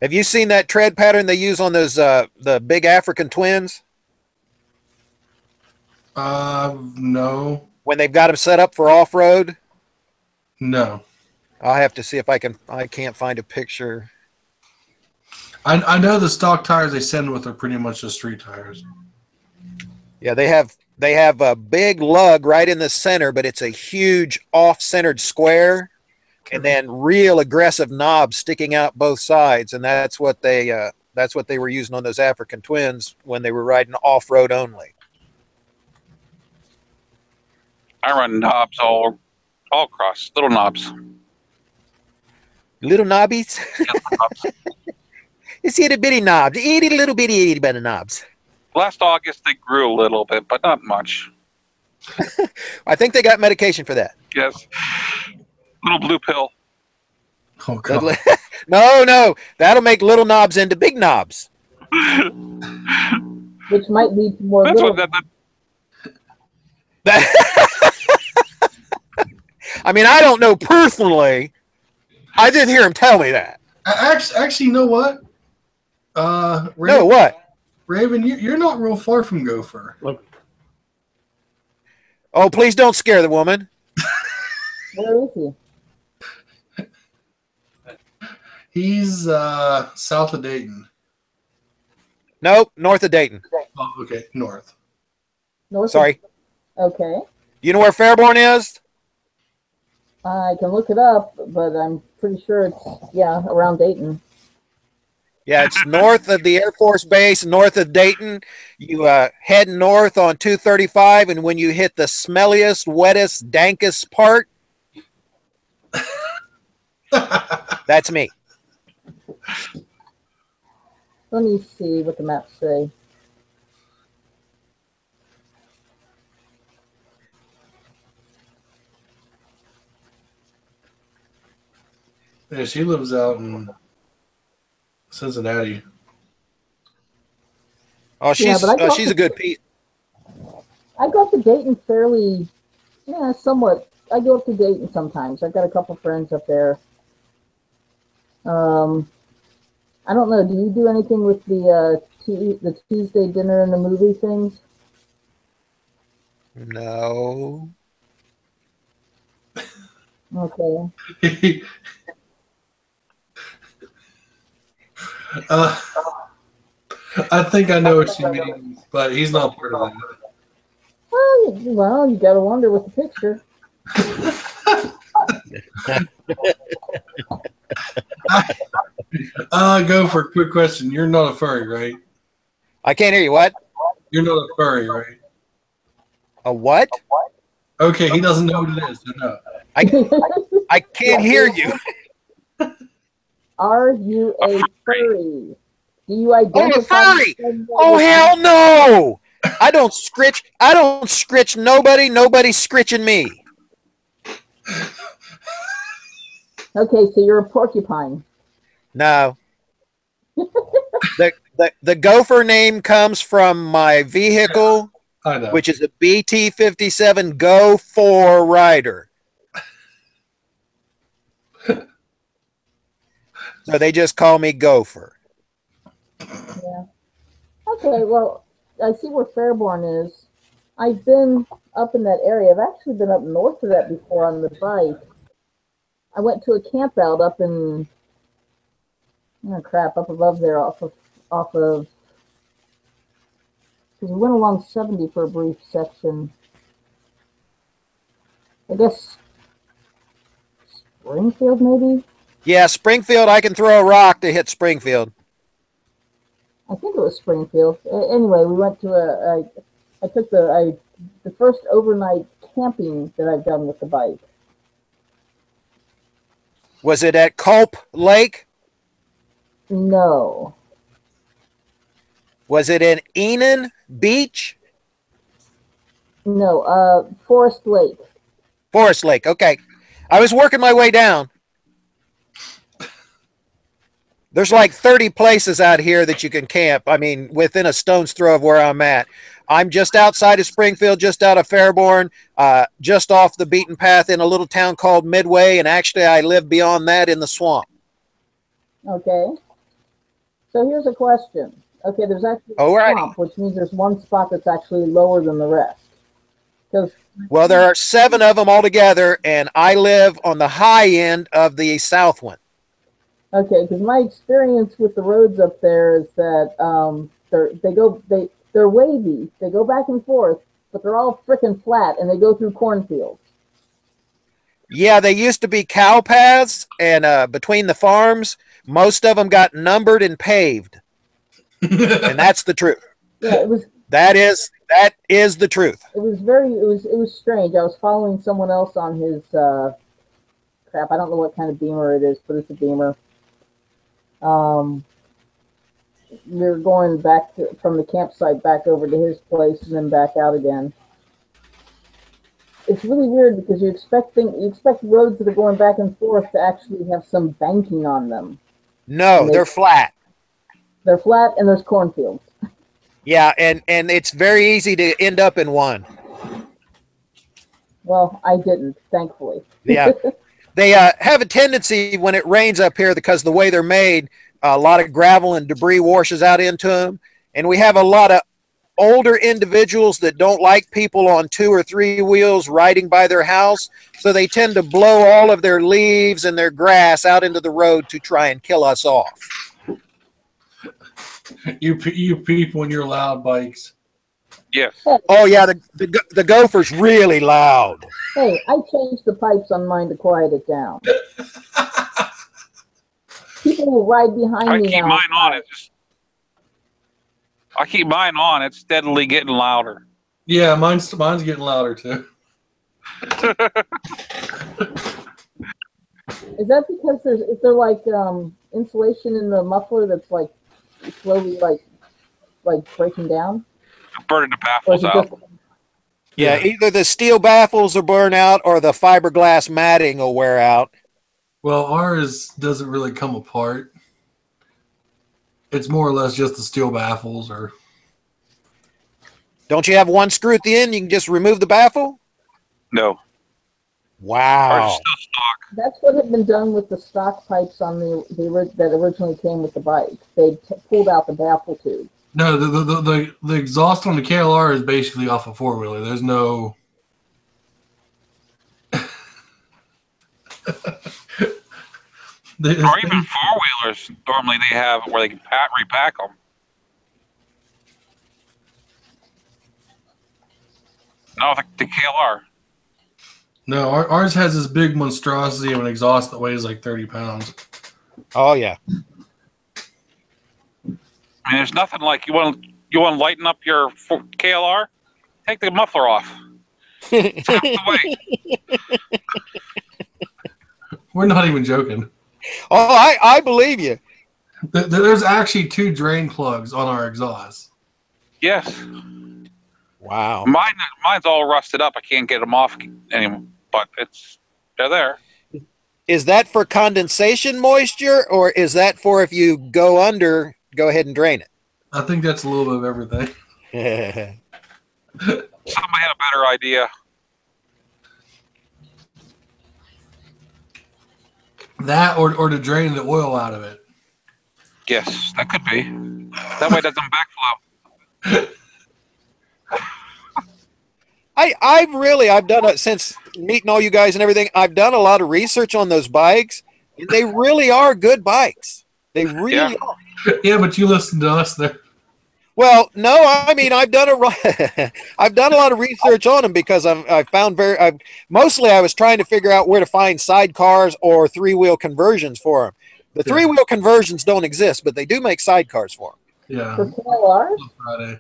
Have you seen that tread pattern they use on those the big African twins? No. When they've got them set up for off-road? No. I'll have to see if I can't find a picture. I know the stock tires they send with are pretty much just street tires. Yeah, they have a big lug right in the center, but it's a huge off-centered square, and then real aggressive knobs sticking out both sides, and that's what they were using on those African twins when they were riding off-road only. I run knobs all across, little knobs. Little knobbies? It's itty bitty knobs. Itty little bitty knobs. Last August they grew a little bit, but not much. I think they got medication for that. Yes, little blue pill. Oh god. No, that'll make little knobs into big knobs. Which might lead to more That's little. what that I mean, I don't know personally. I did hear him tell me that. Actually, you know what? Raven, No, what? Raven, you're not real far from Gopher. Oh, please don't scare the woman. Where is he? He's south of Dayton. Nope, north of Dayton. Oh, okay, north. North. Sorry. Okay. You know where Fairborn is? I can look it up, but I'm pretty sure it's around Dayton. Yeah, it's north of the Air Force Base, north of Dayton. You head north on 235, and when you hit the smelliest, wettest, dankest part, that's me. Let me see what the maps say. Yeah, she lives out in Cincinnati. Oh, she's a good piece. I go up to Dayton fairly, somewhat. I go up to Dayton sometimes. I've got a couple friends up there. I don't know. Do you do anything with the Tuesday dinner and the movie things? No. Okay. I think I know what you mean, but he's not part of that. Well, you got to wonder with the picture. Go for a quick question. You're not a furry, right? I can't hear you. What? You're not a furry, right? A what? Okay, he doesn't know what it is. So no. I can't hear you. Are you a furry? Do you identify? Oh, a furry! Oh, hell no! I don't scritch nobody. Nobody's scritching me. Okay, so you're a porcupine. No. The gopher name comes from my vehicle, I know. which is a BT-57 Go 4 Rider. So they just call me Gopher. Yeah. Okay, well, I see where Fairborn is. I've been up in that area. I've actually been up north of that before on the bike. I went to a camp out up in, up above there off of, because we went along 70 for a brief section. I guess Springfield, maybe? Yeah, Springfield, I can throw a rock to hit Springfield. I think it was Springfield. Anyway, we went to I took the first overnight camping that I've done with the bike. Was it at Culp Lake? No. Was it in Enon Beach? No, Forest Lake. Forest Lake, okay. I was working my way down. There's like 30 places out here that you can camp. I mean, within a stone's throw of where I'm at. I'm just outside of Springfield, just out of Fairborn, just off the beaten path in a little town called Midway, and actually I live beyond that in the swamp. Okay. So here's a question. Okay, there's actually a swamp, which means there's one spot that's actually lower than the rest. Well, there are 7 of them altogether, and I live on the high end of the south one. Okay, because my experience with the roads up there is that they're wavy. They go back and forth, but they're all freaking flat, and they go through cornfields. Yeah, they used to be cow paths, and between the farms, most of them got numbered and paved, and that's the truth. Yeah, it was. That is the truth. It was strange. I was following someone else on his crap. I don't know what kind of Beamer it is, but it's a Beamer. we were going back from the campsite back over to his place and then back out again. It's really weird because you expect roads that are going back and forth to actually have some banking on them. No, they're flat. They're flat and there's cornfields. Yeah, and it's very easy to end up in one. Well, I didn't, thankfully. Yeah. They have a tendency when it rains up here, because the way they're made, a lot of gravel and debris washes out into them. And we have a lot of older individuals that don't like people on 2 or 3 wheels riding by their house. So they tend to blow all of their leaves and their grass out into the road to try and kill us off. You people and your loud bikes. Yes. Oh, yeah, the gopher's really loud. Hey, I changed the pipes on mine to quiet it down. People will ride behind I me keep now. mine on. I keep mine on. It's steadily getting louder. Yeah, mine's getting louder too. Is that because is there like insulation in the muffler that's like slowly like breaking down? Burning the Or is baffles it out. just Yeah, either the steel baffles will burn out or the fiberglass matting will wear out. Well, ours doesn't really come apart. It's more or less just the steel baffles, or Don't you have one screw at the end? You can just remove the baffle? No. Wow. Ours is still stock. That's what had been done with the stock pipes on that originally came with the bike. They pulled out the baffle tube. no, the exhaust on the KLR is basically off a 4-wheeler. There's no. Or even 4-wheelers. Normally they have where they can repack them. No, the KLR. No, ours has this big monstrosity of an exhaust that weighs like 30 pounds. Oh, yeah. I mean, there's nothing like you want to lighten up your KLR. Take the muffler off. It's half the weight. We're not even joking. Oh, I believe you. There's actually 2 drain plugs on our exhaust. Yes. Wow. Mine's all rusted up. I can't get them off anymore, but they're there. Is that for condensation moisture, or is that for if you go under, go ahead and drain I think that's a little bit of everything. it? Somebody had a better idea. That or to drain the oil out of it. Yes, that could be. That way it doesn't backflow. I've done it since meeting all you guys and everything. I've done a lot of research on those bikes, and they really are good bikes. They really are. Yeah, but you listen to us there. Well, no, I mean I've done a lot of research on them because mostly I was trying to figure out where to find sidecars or 3-wheel conversions for them. The 3-wheel conversions don't exist, but they do make sidecars for them. Yeah. For KLRs? Friday.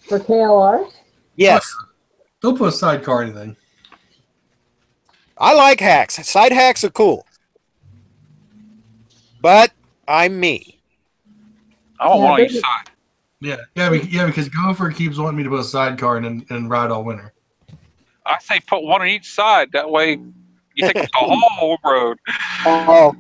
For KLRs? Yes, Don't put a sidecar or anything. I like hacks. Side hacks are cool, but I'm me. I want Yeah, one on each they- side. Yeah, because Gopher keeps wanting me to put a sidecar and ride all winter. I say put one on each side. That way you take up the whole road. Oh,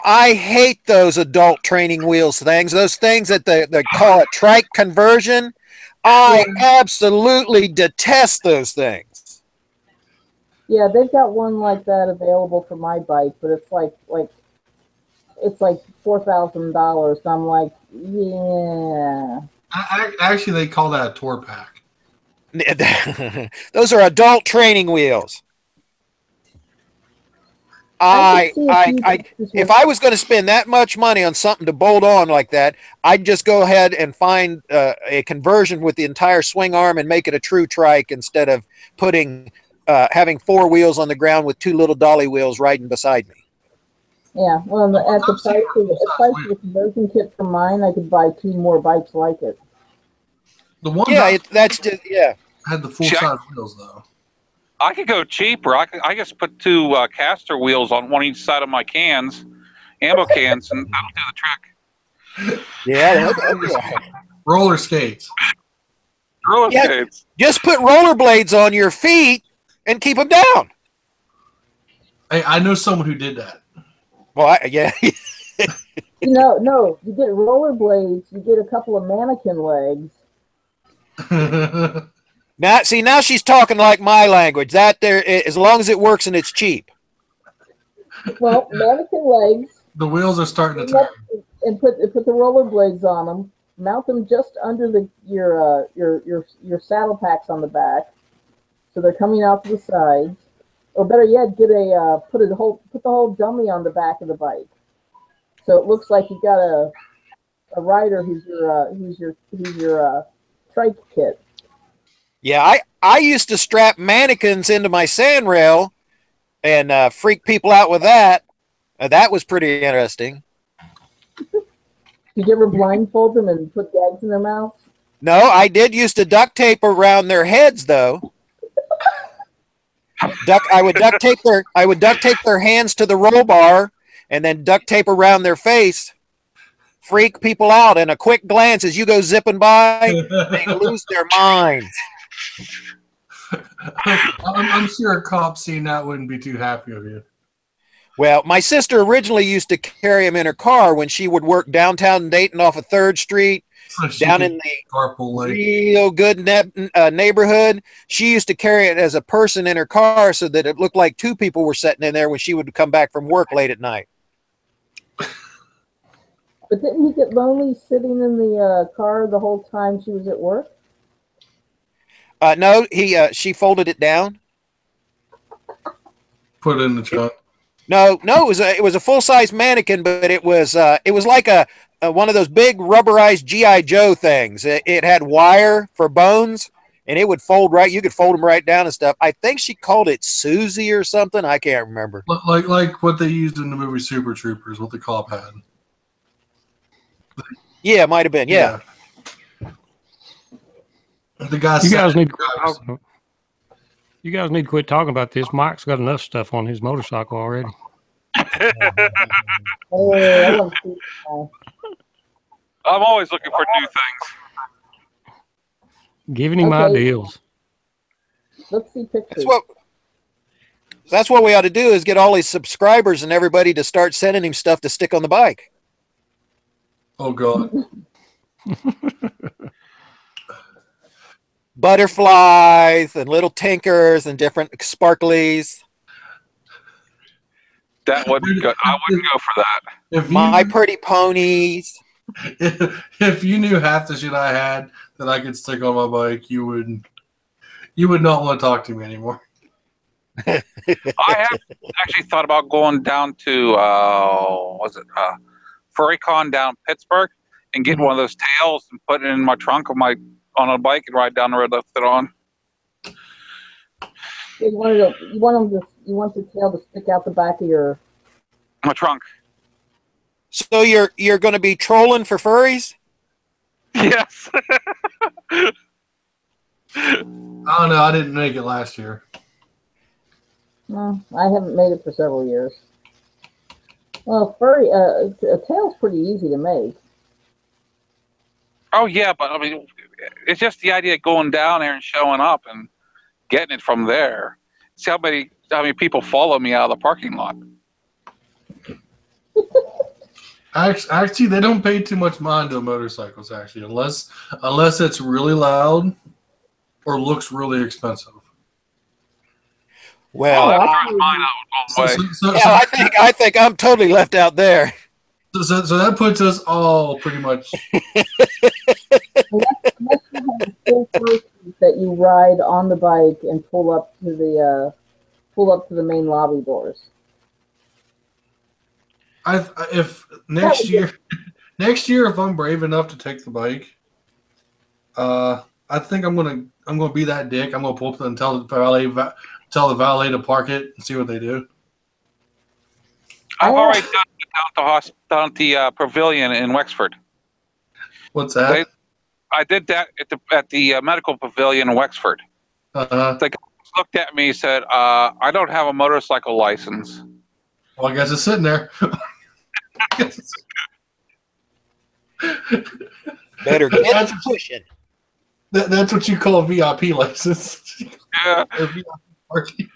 I hate those adult training wheels things. Those things that they call a trike conversion. I absolutely detest those things. Yeah, they've got one like that available for my bike, but it's like it's like $4,000. I'm like, yeah. Actually, they call that a tour pack. Those are adult training wheels. If I was going to spend that much money on something to bolt on like that, I'd just go ahead and find a conversion with the entire swing arm and make it a true trike instead of having 4 wheels on the ground with 2 little dolly wheels riding beside me. Yeah, well, at the price of the conversion kit for mine, I could buy 2 more bikes like it. The one That's just had the full size wheels though. I could go cheaper. I just put 2 caster wheels on one each side of my ammo cans, and that'll do the trick. Yeah, that'd be all right. Roller skates. Roller Yeah. skates. Just put rollerblades on your feet and keep them down. Hey, I know someone who did that. Well, yeah. No, you get rollerblades, you get a couple of mannequin legs. Now she's talking like my language. That there, as long as it works and it's cheap. Well, mannequin legs, The wheels are starting to turn. and put the rollerblades on them. Mount them just under your saddle packs on the back, so they're coming out to the sides. Or better yet, put the whole dummy on the back of the bike, so it looks like you got a rider who's your trike kit. Yeah, I used to strap mannequins into my sand rail and freak people out with that. That was pretty interesting. Did you ever blindfold them and put gags in their mouths? No, I did used to duct tape around their heads though. I would duct tape their hands to the roll bar and then duct tape around their face. Freak people out, and a quick glance as you go zipping by, they lose their minds. I'm sure a cop seeing that wouldn't be too happy with you. Well, my sister originally used to carry him in her car when she would work downtown Dayton off of 3rd Street, So she down could in the carpool late. real good neighborhood. She used to carry it as a person in her car so that it looked like two people were sitting in there when she would come back from work late at night. But didn't he get lonely sitting in the car the whole time she was at work? No, she folded it down. Put it in the trunk. No, it was a full size mannequin, but it was like a one of those big rubberized GI Joe things. It had wire for bones, and it would fold right. You could fold them right down and stuff. I think she called it Susie or something. I can't remember. Like what they used in the movie Super Troopers, what the cop had. Yeah, it might have been. Yeah. The guy. You guys need to quit talking. You guys need to quit talking about this. Mike's got enough stuff on his motorcycle already. Oh, I want to see that. I'm always looking for new things. Giving him Okay. ideals. Let's see pictures. That's what we ought to do is get all these subscribers and everybody to start sending him stuff to stick on the bike. Oh God. Butterflies and little tinkers and different sparklies. That wouldn't go. I wouldn't go for that. If My you, pretty ponies. if you knew half the shit I had that I could stick on my bike, you would not want to talk to me anymore. I have actually thought about going down to FurryCon down Pittsburgh and getting one of those tails and putting it in my trunk of on a bike and ride down the road with it on. You want the tail to stick out the back of your. My trunk. So you're going to be trolling for furries? Yes. I don't know. I didn't make it last year. No, I haven't made it for several years. Well, furry, a tail's pretty easy to make. Oh yeah, but I mean, it's just the idea of going down there and showing up and getting it from there. See how many people follow me out of the parking lot. Actually, they don't pay too much mind to motorcycles. Actually, unless it's really loud or looks really expensive. Well, That throws mine out all the way. yeah, I think I'm totally left out there. So that puts us all pretty much. Unless you have a full person that you ride on the bike and pull up to the main lobby doors. If next year, if I'm brave enough to take the bike, I think I'm gonna be that dick. I'm gonna pull up and tell the valet to park it and see what they do. I've already done it down at the pavilion in Wexford. What's that? I did that at the medical pavilion in Wexford. Uh-huh. The guy looked at me and said, I don't have a motorcycle license. Well, I guess it's sitting there. Better get That's- pushing. That's what you call a VIP license. Yeah. Or VIP parking.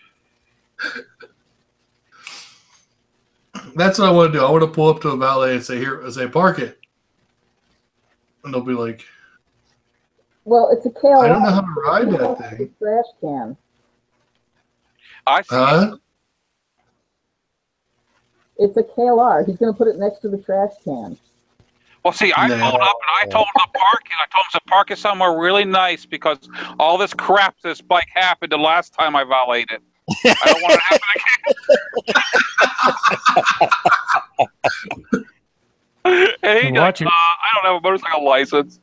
That's what I want to do. I want to pull up to a valet and say, "Here, say park it," and they'll be like, Well, it's a KLR. "I don't know how to ride that thing." Trash can. I see. It's a KLR. He's going to put it next to the trash can. Well, see, I No. pulled up and I told him to park it. I told him to park it somewhere really nice because all this crap this bike happened the last time I valeted. I don't want it to happen again. And he Watch goes, it. I don't have a motorcycle license.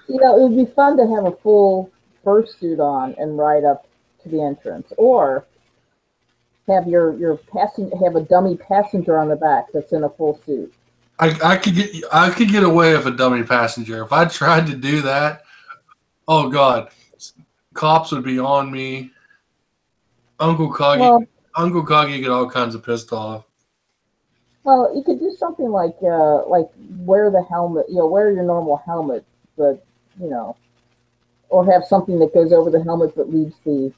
You know, it would be fun to have a full fursuit on and ride up to the entrance, or have your have a dummy passenger on the back that's in a full suit. I could get away with a dummy passenger if I tried to do that. Oh God, cops would be on me. Uncle Coggy get all kinds of pissed off. Well, you could do something like wear the helmet, wear your normal helmet, but or have something that goes over the helmet but leaves the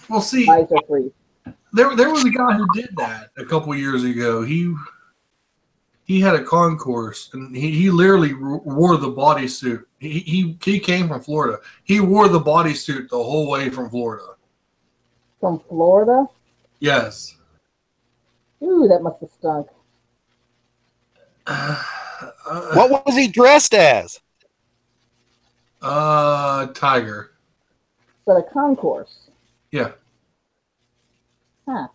Well, see, visor free. there was a guy who did that a couple years ago. He had a concourse, and he literally wore the bodysuit. He came from Florida. He wore the bodysuit the whole way from Florida. From Florida? Yes. Ooh, that must have stunk. What was he dressed as? Tiger. But a concourse. Yeah. Huh.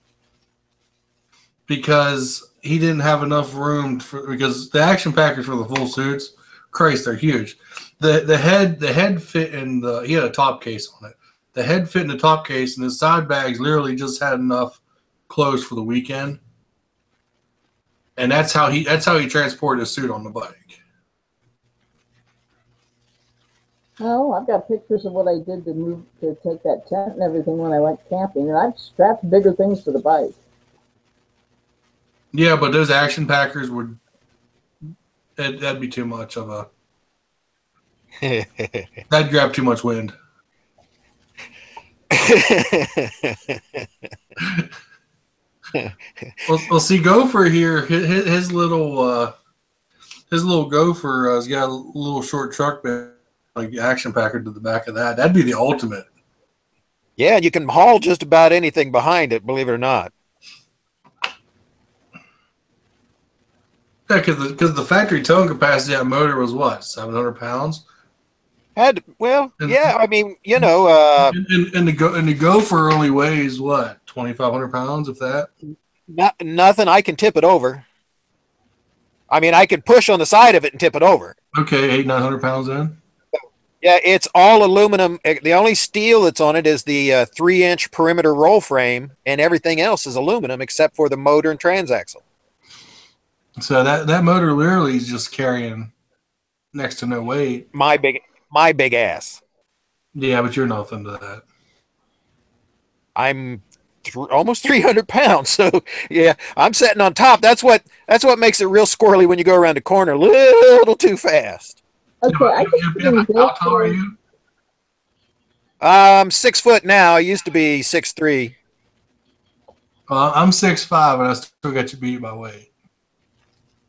Because he didn't have enough room because the action packers for the full suits, Christ, they're huge. The head fit in he had a top case on it. The head fit in the top case, and his side bags literally just had enough clothes for the weekend. And that's how he transported his suit on the bike. Well, I've got pictures of what I did to take that tent and everything when I went camping, and I've strapped bigger things to the bike. Yeah, but those action packers that'd be too much of a. That'd grab too much wind. Well, see, Gopher here, his little Gopher has got a little short truck bed, like action packer to the back of that. That'd be the ultimate. Yeah, and you can haul just about anything behind it, believe it or not. Yeah, because the factory towing capacity of that motor was what, 700 pounds? Yeah, I mean, and the Gopher only weighs what, 2,500 pounds, if that. Nothing. I can tip it over. I mean, I can push on the side of it and tip it over. Okay, 800-900 pounds in. Yeah, it's all aluminum. The only steel that's on it is the 3-inch perimeter roll frame, and everything else is aluminum except for the motor and transaxle. So that motor literally is just carrying next to no weight. My big ass. Yeah, but you're nothing to that. I'm almost 300 pounds. So yeah, I'm sitting on top. That's what makes it real squirrely when you go around the corner a little too fast. Okay, I How tall are you? I'm 6 foot now. I used to be 6'3". I'm 6'5", and I still got you beat by weight.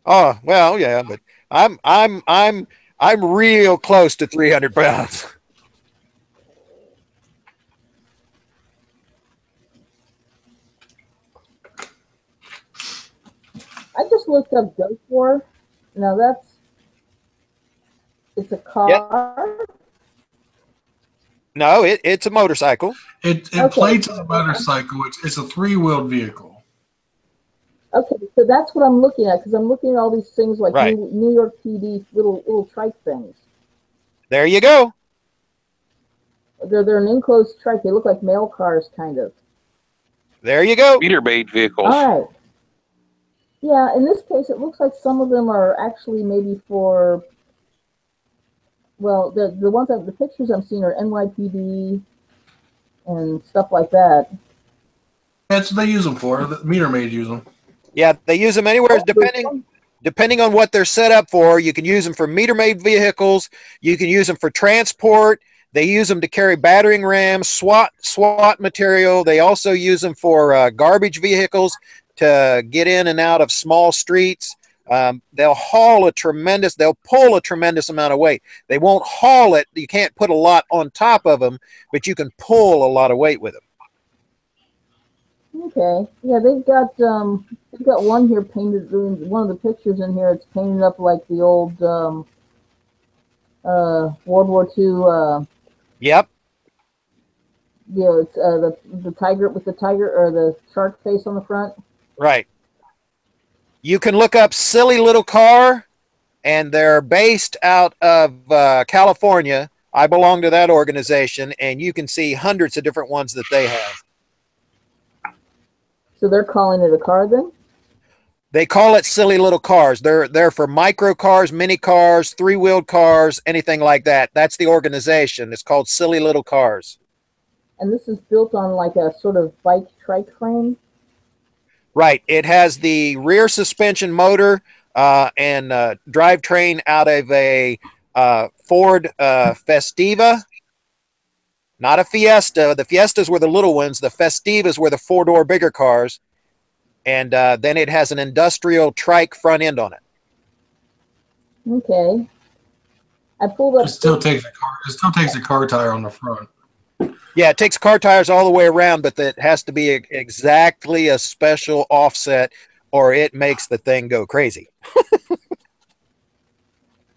Oh well, yeah, but I'm real close to 300 pounds. I just looked up GoFor. Now it's a car. Yep. No, it's a motorcycle. It plates as a motorcycle. It's a 3-wheeled vehicle. Okay, so that's what I'm looking at, because I'm looking at all these things like Right. New York PD little trike things. There you go. They're an enclosed trike. They look like mail cars, kind of. There you go. Meter bait vehicles. All right. Yeah, in this case, it looks like some of them are actually maybe for. Well, the ones the pictures I'm seeing are NYPD and stuff like that. That's what they use them for. The meter maid use them. Yeah, they use them anywhere depending on what they're set up for. You can use them for meter maid vehicles. You can use them for transport. They use them to carry battering rams, SWAT material. They also use them for garbage vehicles to get in and out of small streets. They'll pull a tremendous amount of weight. They won't haul it. You can't put a lot on top of them, but you can pull a lot of weight with them. Okay. Yeah, they've got one here painted. One of the pictures in here, it's painted up like the old World War II. Yep. You know, it's the tiger with the tiger or the shark face on the front. Right. You can look up Silly Little Car, and they're based out of California. I belong to that organization, and you can see hundreds of different ones that they have. So they're calling it a car then? They call it Silly Little Cars. They're for micro cars, mini cars, three-wheeled cars, anything like that. That's the organization. It's called Silly Little Cars. And this is built on like a sort of bike trike frame? Right. It has the rear suspension motor and drivetrain out of a Ford Festiva. Not a Fiesta. The Fiestas were the little ones. The Festivas were the four-door bigger cars. And then it has an industrial trike front end on it. Okay. I pulled up. It still takes a car tire on the front. Yeah, it takes car tires all the way around, but it has to be exactly a special offset, or it makes the thing go crazy.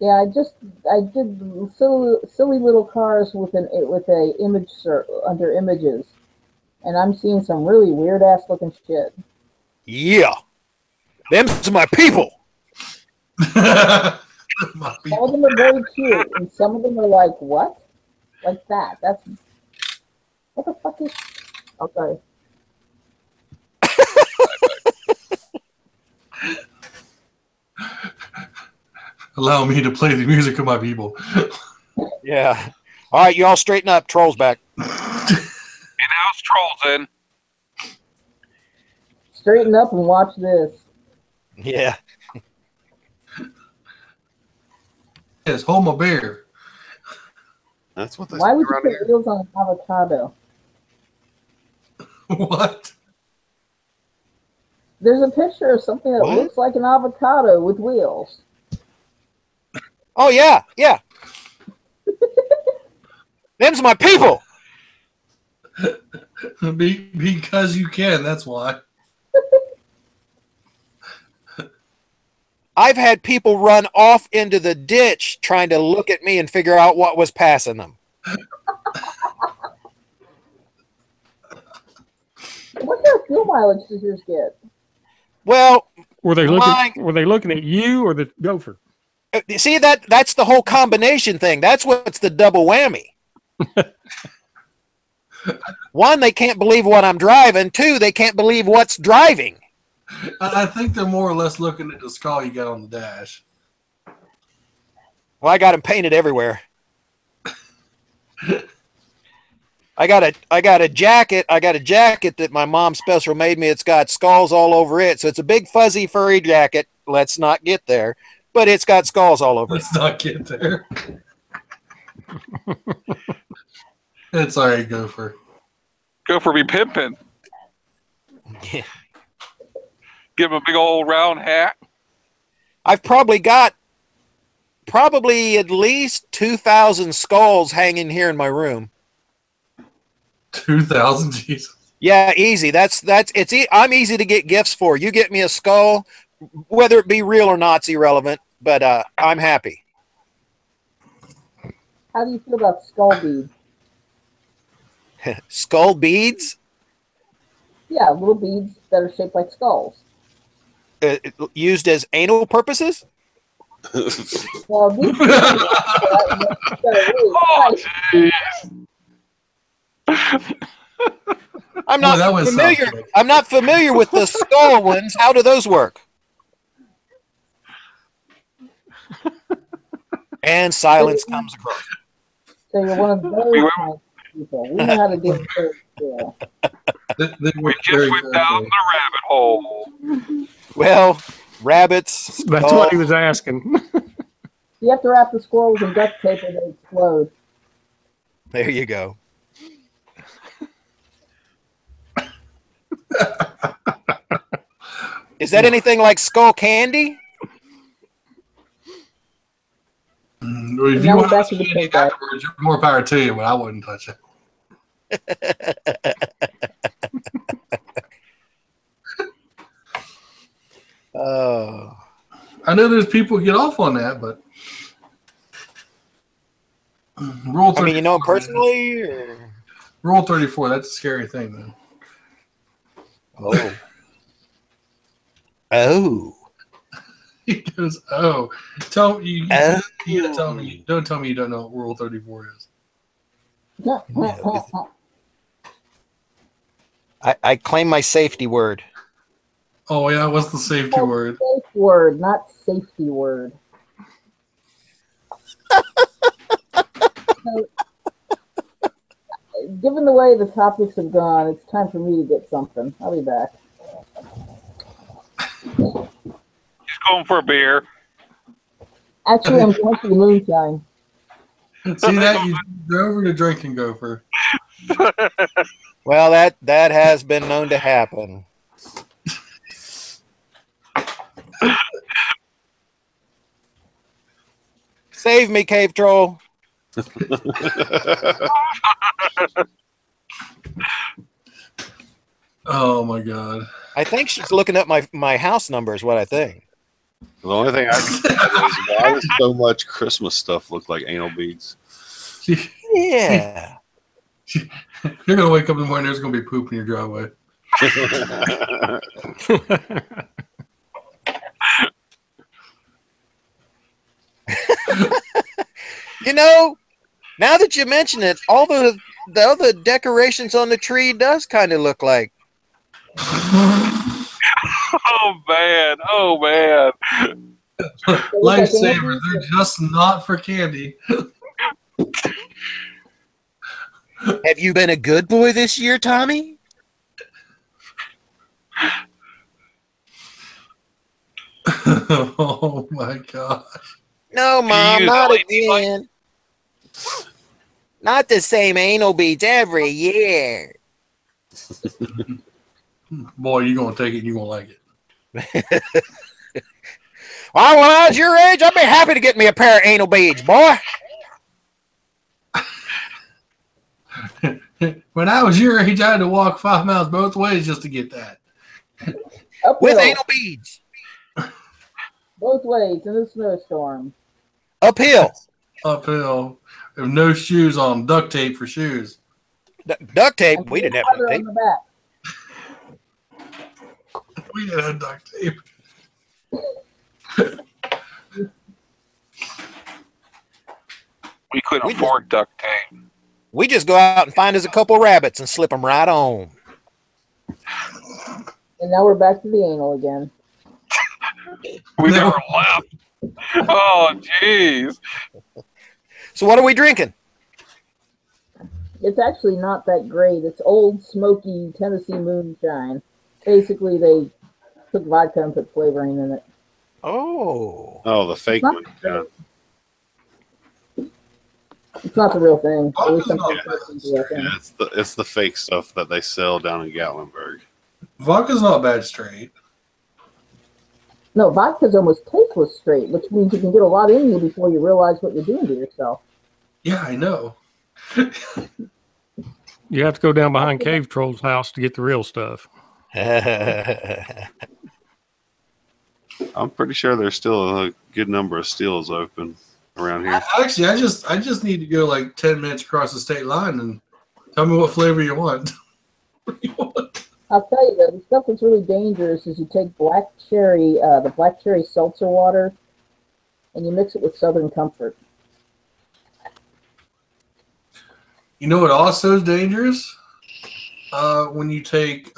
Yeah, I did silly little cars with a image under images, and I'm seeing some really weird ass looking shit. Yeah, them's my people. Some of them are very cute, and some of them are like what? Like that? That's what the fuck is? Oh, sorry. Allow me to play the music of my people. Yeah. All right, you all straighten up. Troll's back. In-house trolls in. Straighten up and watch this. Yeah. Yes, hold my beer. That's what they Why say would you around put here. wheels on an avocado? What? There's a picture of something that What? looks like an avocado with wheels. Oh, yeah, yeah. Them's my people. Because you can, that's why. I've had people run off into the ditch trying to look at me and figure out what was passing them. What kind of fuel mileage does yours get? Well, Were they My- looking at you or the gopher? see, that's the whole combination thing. That's what's the double whammy. One, they can't believe what I'm driving. Two, they can't believe what's driving. I think they're more or less looking at the skull you got on the dash. Well, I got them painted everywhere. I got a jacket. I got a jacket that my mom special made me. It's got skulls all over it. So it's a big fuzzy furry jacket. Let's not get there. But it's got skulls all over it. Let's not get there. It's all right, Gopher. Gopher be pimping. Yeah. Give him a big old round hat. I've probably got at least 2,000 skulls hanging here in my room. 2,000, Jesus. Yeah, easy. I'm easy to get gifts for. You get me a skull, whether it be real or not, it's irrelevant. But I'm happy. How do you feel about skull beads? Skull beads, Yeah, little beads that are shaped like skulls. used as anal purposes. Well, these Oh, jeez. I'm Boy, that not was familiar. something. I'm not familiar with the skull ones. How do those work? And silence comes across. So you're one of those kind of people. We know how to deal with those. Yeah. They We work just very went down carefully. the rabbit hole. Well, rabbits. That's what he was asking. You have to wrap the squirrels in duct tape or they explode. There you go. Is that anything like skull candy? If you Now we're want back to to the see pink it eye. afterwards, more power to you, but I wouldn't touch it. Oh. I know there's people who get off on that, but Rule 34, I mean, you know him personally? Or? Rule 34, that's a scary thing, man. Oh. Oh. He goes, oh. Tell me, you Oh. gotta tell me, don't tell me you don't know what Rule 34 is. I claim my safety word. Oh, yeah, what's the safety word? Safe word, not safety word. So, given the way the topics have gone, it's time for me to get something. I'll be back. He's going for a beer. Actually, I'm going for the moonshine. See that? You go over to Drinking Gopher. Well, that has been known to happen. Save me, Cave Troll. Oh, my God. I think she's looking up my house number is what I think. The only thing I can think of is why does so much Christmas stuff look like anal beads? Yeah. You're going to wake up in the morning, there's going to be poop in your driveway. You know, now that you mention it, all the other decorations on the tree does kind of look like. Oh man! Oh man! Lifesavers, they're just not for candy. Have you been a good boy this year, Tommy? Oh, my gosh. No, Mom, use not LED again. Not the same anal beads every year. Boy, you're going to take it and you're going to like it. Well, when I was your age, I'd be happy to get me a pair of anal beads, boy. When I was your age, I had to walk 5 miles both ways just to get that. Uphill, With anal beads. both ways in a snowstorm. Uphill. Uphill. With no shoes on, duct tape for shoes. Duct tape. We didn't have duct Father tape. on the back. We didn't have duct tape. We couldn't afford duct tape. We just go out and find us a couple rabbits and slip them right on. And now we're back to the anal again. We never left. Oh, jeez. So what are we drinking? It's actually not that great. It's old, smoky Tennessee moonshine. Basically, they took vodka and put flavoring in it. Oh. Oh, the fake Not one. Yeah. It's not the real thing. At least I'm Vodka's not the real thing. Yeah, it's the fake stuff that they sell down in Gatlinburg. Vodka's not bad straight. No, vodka's almost tasteless straight, which means you can get a lot in you before you realize what you're doing to yourself. Yeah, I know. You have to go down behind Cave Troll's house to get the real stuff. I'm pretty sure there's still a good number of stills open around here. Actually, I just need to go like 10 minutes across the state line and tell me what flavor you want. I'll tell you, the stuff that's really dangerous is you take black cherry, the black cherry seltzer water, and you mix it with Southern Comfort. You know what also is dangerous? When you take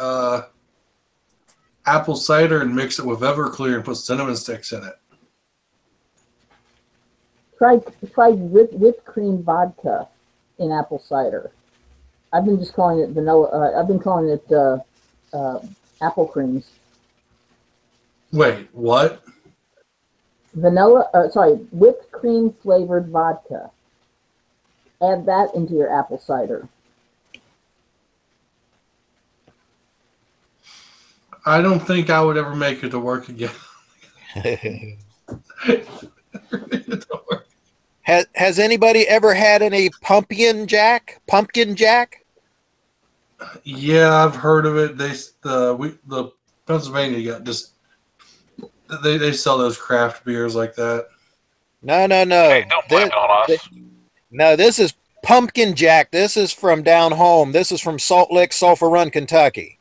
apple cider and mix it with Everclear and put cinnamon sticks in it. Try whipped cream vodka in apple cider. I've been just calling it vanilla. I've been calling it apple creams. Wait, what? Whipped cream flavored vodka. Add that into your apple cider. I don't think I would ever make it to work again. Has anybody ever had any pumpkin jack? Pumpkin jack? Yeah, I've heard of it. The Pennsylvania got just they sell those craft beers like that. No. Hey, don't blame it on us. No, this is pumpkin jack. This is from down home. This is from Salt Lick, Sulphur Run, Kentucky.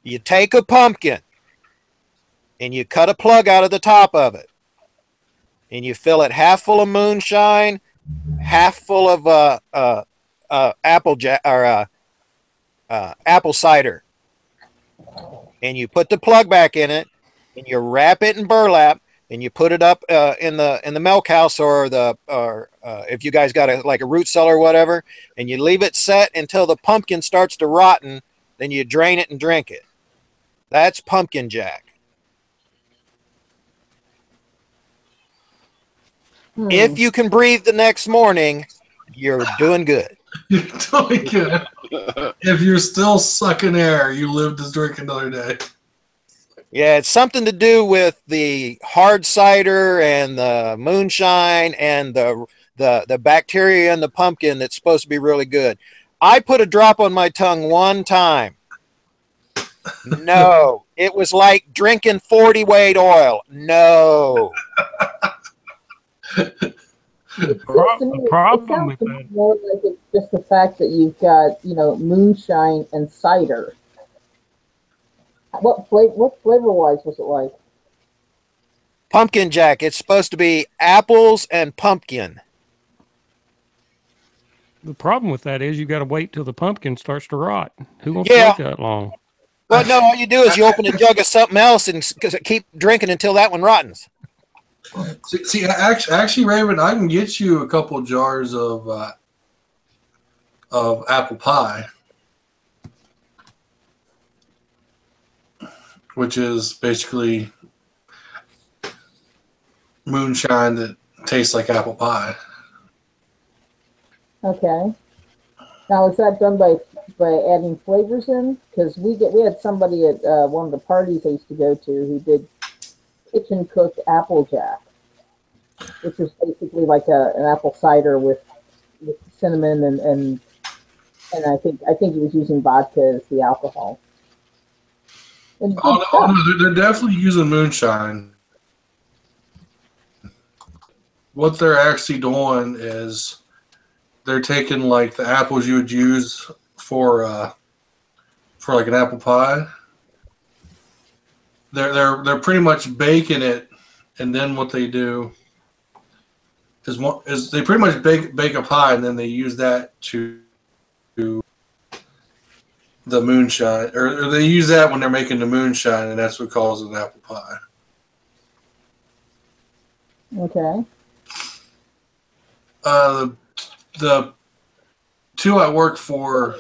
You take a pumpkin and you cut a plug out of the top of it, and you fill it half full of moonshine, half full of apple cider, and you put the plug back in it, and you wrap it in burlap, and you put it up in the milk house or if you guys got a root cellar or whatever, and you leave it set until the pumpkin starts to rotten. Then you drain it and drink it. That's pumpkin jack. If you can breathe the next morning, you're doing good. You're doing good. If you're still sucking air, you live to drink another day. Yeah, it's something to do with the hard cider and the moonshine and the bacteria in the pumpkin that's supposed to be really good. I put a drop on my tongue one time. No, it was like drinking 40 weight oil. No. The problem with that, more like it's just the fact that you've got moonshine and cider. What flavor wise was it like? Pumpkin jack. It's supposed to be apples and pumpkin. The problem with that is you got to wait till the pumpkin starts to rot. Who wants to wait that long? Well, no, all you do is you open a jug of something else and keep drinking until that one rottens. See, actually, Raven, I can get you a couple jars of apple pie, which is basically moonshine that tastes like apple pie. Okay. Now, is that done by adding flavors in? Because we had somebody at one of the parties I used to go to who did kitchen cooked Applejack, which was basically like an apple cider with cinnamon and I think he was using vodka as the alcohol. No, they're definitely using moonshine. What they're actually doing is they're taking like the apples you would use for like an apple pie. They're pretty much baking it, and then what they do is they pretty much bake a pie, and then they use that to the moonshine, or they use that when they're making the moonshine, and that's what causes an apple pie. Okay. The two I work for,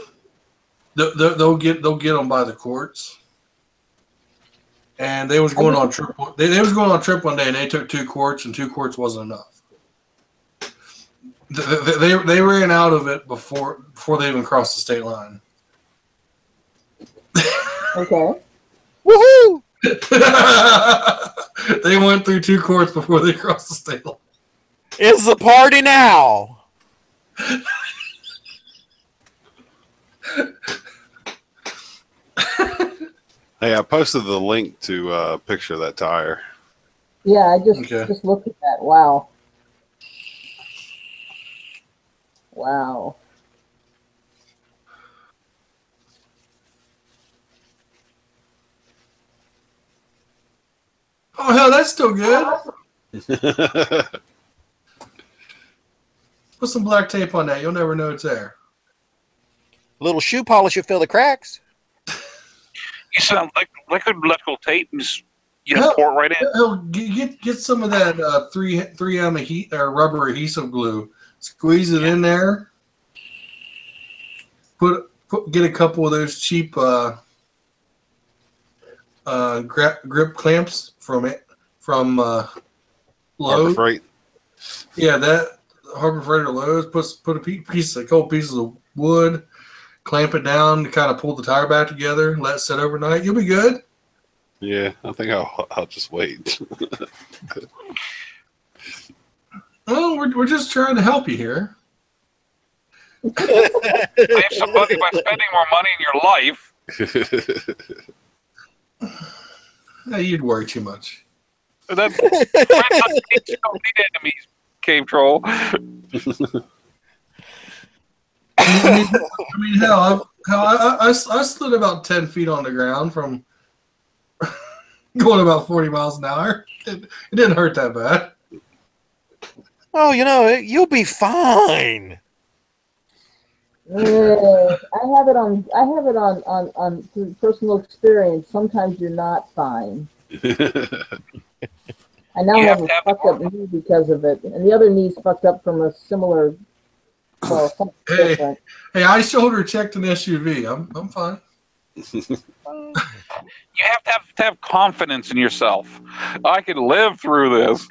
they'll get them by the quarts, and they was going on trip. They was going on a trip one day, and they took 2 quarts, and 2 quarts wasn't enough. They ran out of it before they even crossed the state line. Okay. Woohoo! They went through 2 quarts before they crossed the state line. It's the party now. Hey, I posted the link to a picture of that tire. Yeah, I just looked at that. Wow. Wow. Oh hell, that's still good. Put some black tape on that. You'll never know it's there. A little shoe polish will fill the cracks. You sound like liquid electrical tape and just pour it right in. Hell, get some of that 3M rubber adhesive glue. Squeeze it in there. Get a couple of those cheap grip clamps from Harbor Lowe's. Freight. Yeah, that Harbor Freight or Lowe's put a couple pieces of wood, clamp it down to kind of pull the tire back together, let it sit overnight. You'll be good. Yeah, I think I'll just wait. Well, we're just trying to help you here. Save some money by spending more money in your life. Yeah, you'd worry too much. That's friends don't need enemies, Cave Troll. I mean, hell, I slid about 10 feet on the ground from going about 40 miles an hour. It didn't hurt that bad. Oh, you'll be fine. I have it on through personal experience. Sometimes you're not fine. I now have a fucked up knee because of it, and the other knee's fucked up from a similar. Well, something different. Hey, I shoulder checked an SUV. I'm fine. You have to have confidence in yourself. I can live through this,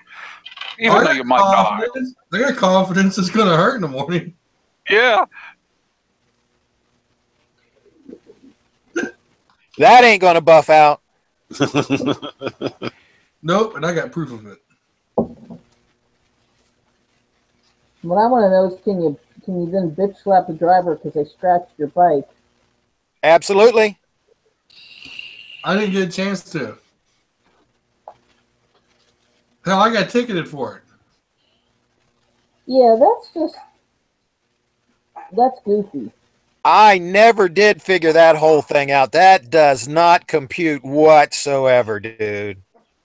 even though you might die. I got confidence it's going to hurt in the morning. Yeah. That ain't gonna buff out. Nope, and I got proof of it. What I want to know is, can you then bitch slap the driver because they scratched your bike? Absolutely. I didn't get a chance to. Hell, I got ticketed for it. Yeah, that's goofy. I never did figure that whole thing out. That does not compute whatsoever, dude.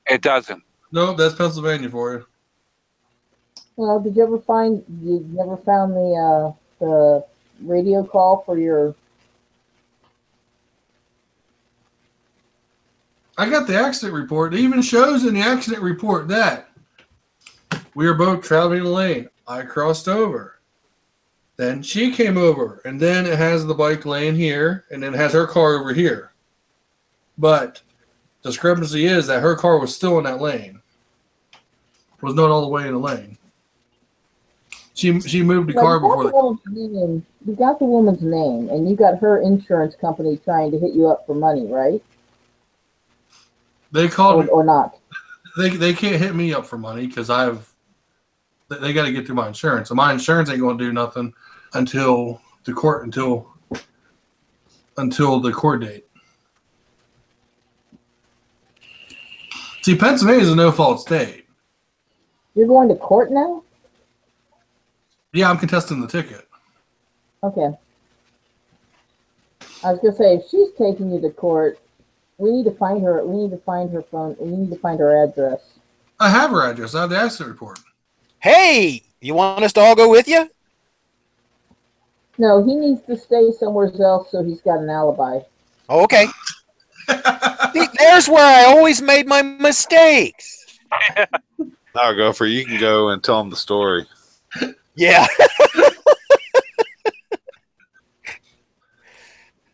It doesn't. Nope, that's Pennsylvania for you. Well, did you never found the radio call for your? I got the accident report. It even shows in the accident report that we were both traveling the lane. I crossed over. Then she came over, and then it has the bike laying here, and then it has her car over here. But the discrepancy is that her car was still in that lane. Was not all the way in the lane. She moved the car before you got the woman's name, and you got her insurance company trying to hit you up for money, right? They called or not. They can't hit me up for money because they got to get through my insurance, and my insurance ain't going to do nothing until the court date. See, Pennsylvania is a no-fault state. You're going to court now? Yeah, I'm contesting the ticket. Okay. I was gonna say, if she's taking you to court, we need to find her. We need to find her phone. We need to find her address. I have her address. I have the accident report. Hey, you want us to all go with you? No, he needs to stay somewhere else so he's got an alibi. Oh, okay. See, there's where I always made my mistakes. Now, Gopher, you can go and tell them the story. Yeah.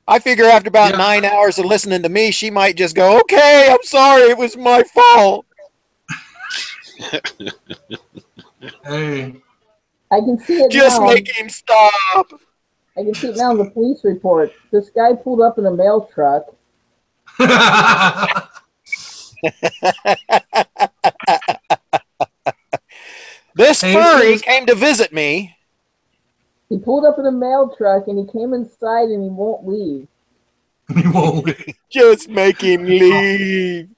I figure after about 9 hours of listening to me, she might just go, okay, I'm sorry, it was my fault. Hey. I can see it just now. Make him stop. I can see it now in the police report. This guy pulled up in a mail truck. This furry came to visit me. He pulled up in a mail truck and he came inside and he won't leave. He won't leave. Just make him leave.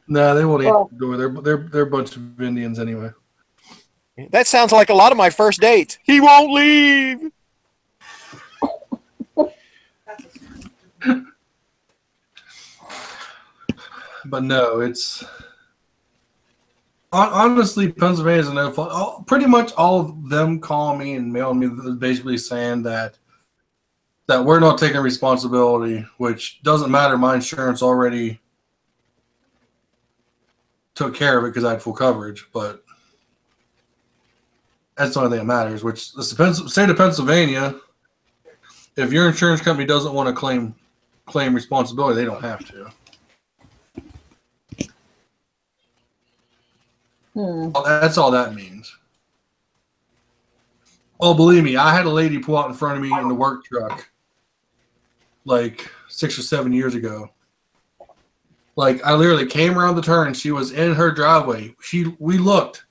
No, they won't even do it. They're a bunch of Indians anyway. That sounds like a lot of my first dates. He won't leave. But no, it's honestly Pennsylvania's a no fault. Pretty much all of them calling me and mailing me basically saying that we're not taking responsibility, which doesn't matter. My insurance already took care of it because I had full coverage, but that's the only thing that matters. Which the state of Pennsylvania, if your insurance company doesn't want to claim claim responsibility. They don't have to. Well, that's all that means. Oh, believe me, I had a lady pull out in front of me in the work truck like 6 or 7 years ago. Like, I literally came around the turn. She was in her driveway. We looked,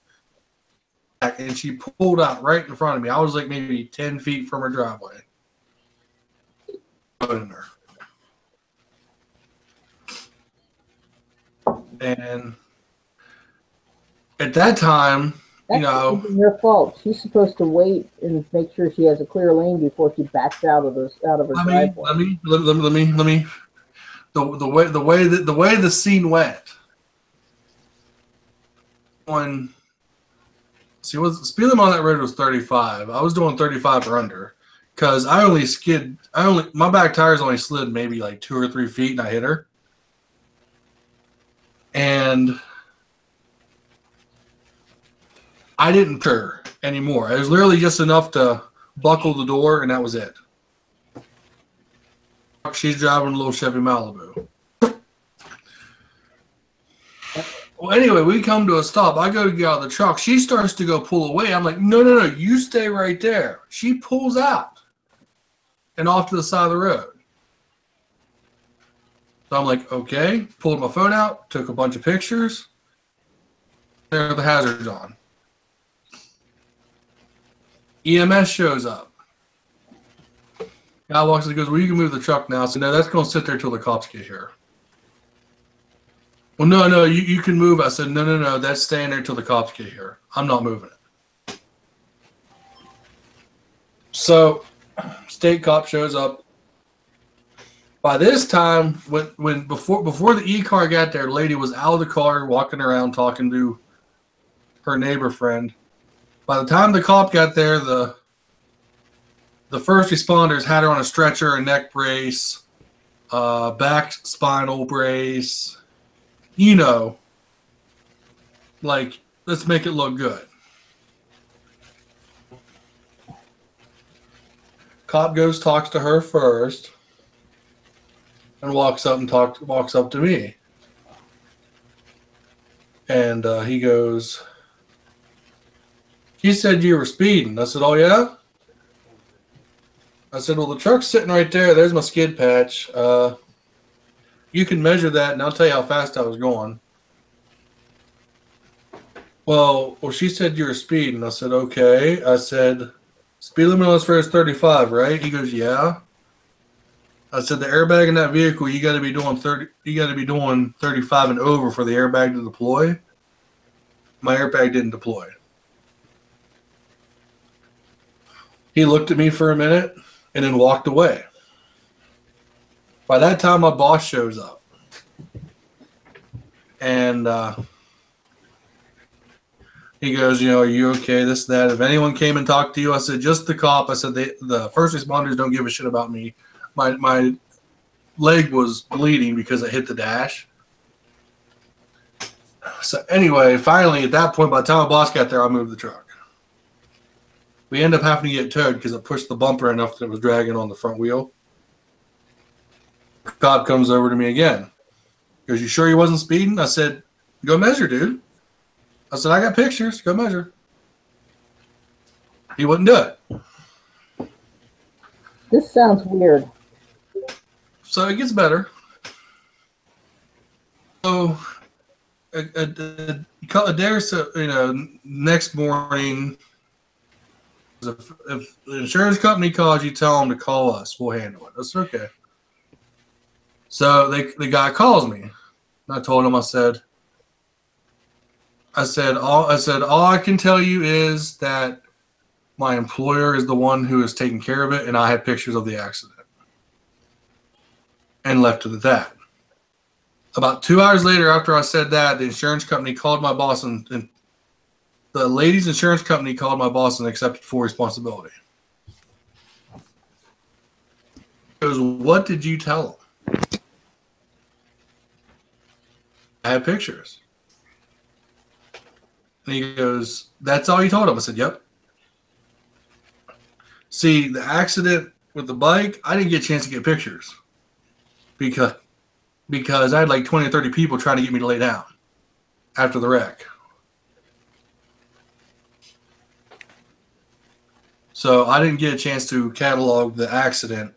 and she pulled out right in front of me. I was like maybe 10 feet from her driveway. In her. And at that time, That's your fault. She's supposed to wait and make sure she has a clear lane before she backs out of her driveway. Let me. The way the scene went. When speed limit on that road was 35. I was doing 35 or under because my back tires only slid maybe like 2 or 3 feet, and I hit her. And I didn't her anymore. It was literally just enough to buckle the door, and that was it. She's driving a little Chevy Malibu. Well, anyway, we come to a stop. I go to get out of the truck. She starts to go pull away. I'm like, no, you stay right there. She pulls out and off to the side of the road. So I'm like, okay. Pulled my phone out, took a bunch of pictures. There are the hazards on. EMS shows up. Guy walks in and goes, well, you can move the truck now. So no, that's going to sit there till the cops get here. Well, no, you can move. I said, no, that's staying there till the cops get here. I'm not moving it. So state cop shows up. By this time, before the e-car got there, the lady was out of the car, walking around, talking to her neighbor friend. By the time the cop got there, the first responders had her on a stretcher, a neck brace, back spinal brace. Like, let's make it look good. Cop goes, talks to her first, and walks up to me. And he goes, "He said you were speeding." I said, "Oh, yeah?" I said, "Well, the truck's sitting right there. There's my skid patch. You can measure that, and I'll tell you how fast I was going." Well, she said you were speeding. I said, "Okay." I said, "Speed limit on this road is 35, right?" He goes, "Yeah." I said, "The airbag in that vehicle, you got to be doing 30. You got to be doing 35 and over for the airbag to deploy." My airbag didn't deploy. He looked at me for a minute and then walked away. By that time, my boss shows up. And he goes, "Are you okay? This, that. If anyone came and talked to you," I said, "Just the cop." I said, "The first responders don't give a shit about me. My leg was bleeding because I hit the dash." So anyway, finally, at that point, by the time my boss got there, I moved the truck. We ended up having to get towed because it pushed the bumper enough that it was dragging on the front wheel. The cop comes over to me again. He goes, "You sure you wasn't speeding?" I said, "Go measure, dude." I said, "I got pictures. Go measure." He wouldn't do it. This sounds weird. So it gets better. So a day or so, next morning, if the insurance company calls you, tell them to call us. We'll handle it. That's okay. So the guy calls me. I told him, I said, all I can tell you is that my employer is the one who is taking care of it, and I have pictures of the accident. And left it at that. About 2 hours later, after I said that, the insurance company called my boss, and the lady's insurance company called my boss and accepted full responsibility. He goes, "What did you tell him?" "I have pictures." And he goes, "That's all you told him?" I said, "Yep." See, the accident with the bike, I didn't get a chance to get pictures. because I had like 20 or 30 people trying to get me to lay down after the wreck. So I didn't get a chance to catalog the accident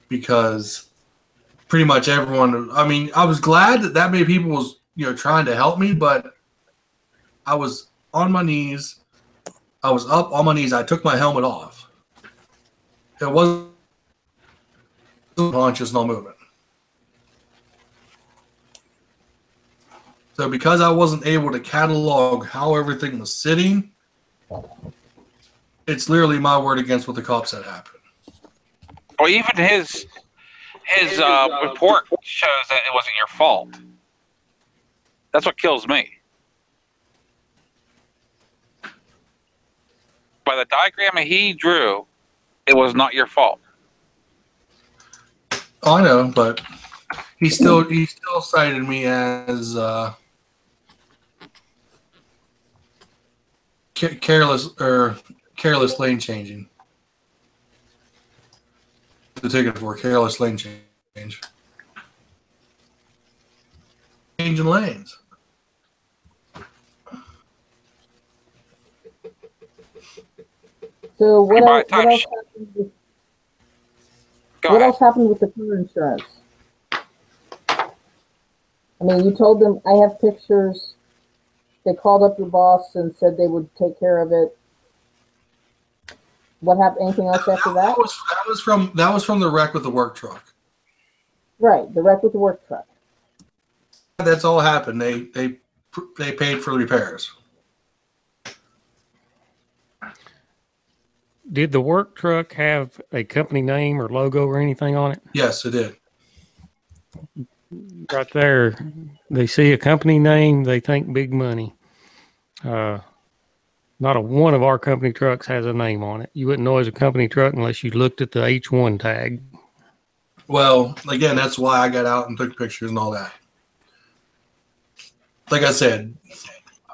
because pretty much everyone, I mean, I was glad that many people was, trying to help me, but I was on my knees. I was up on my knees. I took my helmet off. It wasn't conscious, no movement. So because I wasn't able to catalog how everything was sitting, it's literally my word against what the cops said happened. Well, even his report shows that it wasn't your fault. That's what kills me. By the diagram that he drew, it was not your fault. Oh, I know, but he still cited me as careless lane changing. The ticket for careless lane change. Changing lanes. So what else happened with the car insurance? I mean, you told them I have pictures. They called up your boss and said they would take care of it. What happened? Anything else after that? That was from the wreck with the work truck. Right, the wreck with the work truck. That's all happened. They paid for the repairs. Did the work truck have a company name or logo or anything on it? Yes, it did. Right there, they see a company name, they think big money. Not a one of our company trucks has a name on it. You wouldn't know it's a company truck unless you looked at the H1 tag. Well, again, that's why I got out and took pictures and all that. Like I said,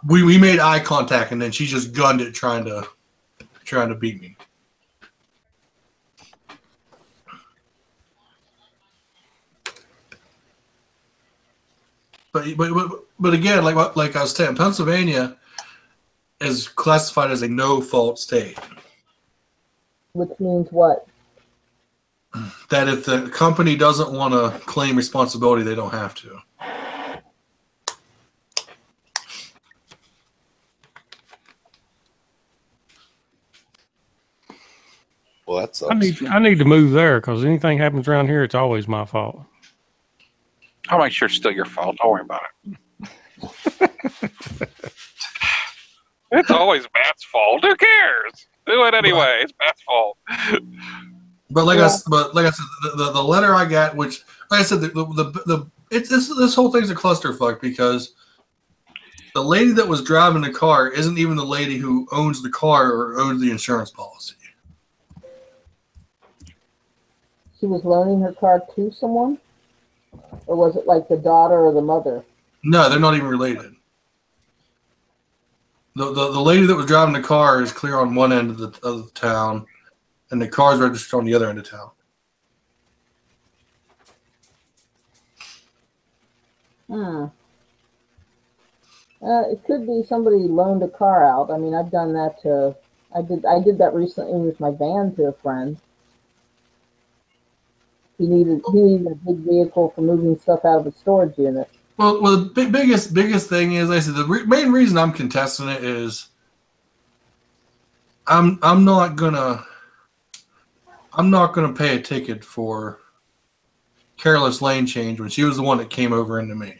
we made eye contact and then she just gunned it trying to beat me. But again, like I was saying, Pennsylvania is classified as a no-fault state. Which means what? That if the company doesn't want to claim responsibility, they don't have to. Well, that's I need to move there because anything happens around here, it's always my fault. I'll make sure it's still your fault. Don't worry about it. It's always Matt's fault. Who cares? Do it anyway. It's Matt's fault. But like I said, the letter I got, which like I said, this whole thing's a clusterfuck because the lady that was driving the car isn't even the lady who owns the car or owns the insurance policy. She was loaning her car to someone? Or was it like the daughter or the mother? No, they're not even related. The lady that was driving the car is clear on one end of the town, and the car's registered on the other end of town. It could be somebody loaned a car out. I mean, I've done that to. I did that recently with my van to a friend. He needed a big vehicle for moving stuff out of a storage unit. Well, the biggest thing is, like I said, the main reason I'm contesting it is I'm not gonna pay a ticket for careless lane change when she was the one that came over into me.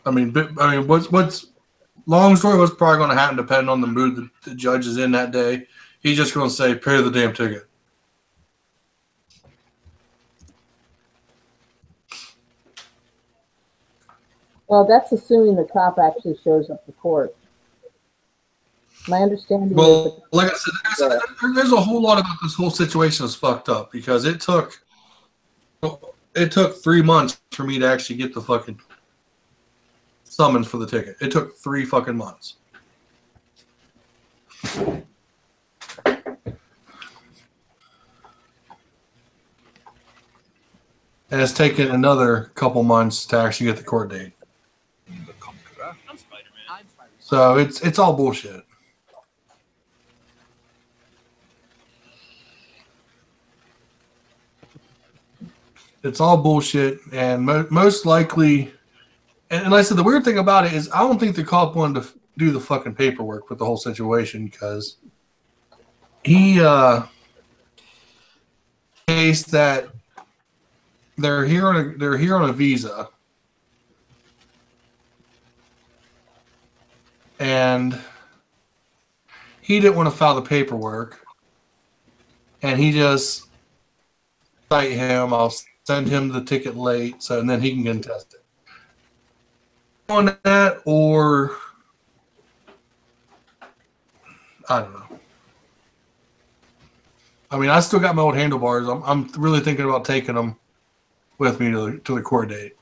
I mean, what's long story, what's probably going to happen depending on the mood the judge is in that day. He's just going to say, pay the damn ticket. Well, that's assuming the cop actually shows up to court. My understanding is like I said, there's a whole lot about this whole situation is fucked up because it took 3 months for me to actually get the fucking summons for the ticket. It took 3 fucking months. And it's taken another couple months to actually get the court date. So it's all bullshit. It's all bullshit, and most likely, and like I said, the weird thing about it is I don't think the cop wanted to do the fucking paperwork with the whole situation because he case that they're here on a visa, and he didn't want to file the paperwork, and he just cite him. I'll send him the ticket late, so and then he can contest it. On that, or I don't know. I mean, I still got my old handlebars. I'm really thinking about taking them with me to the court date.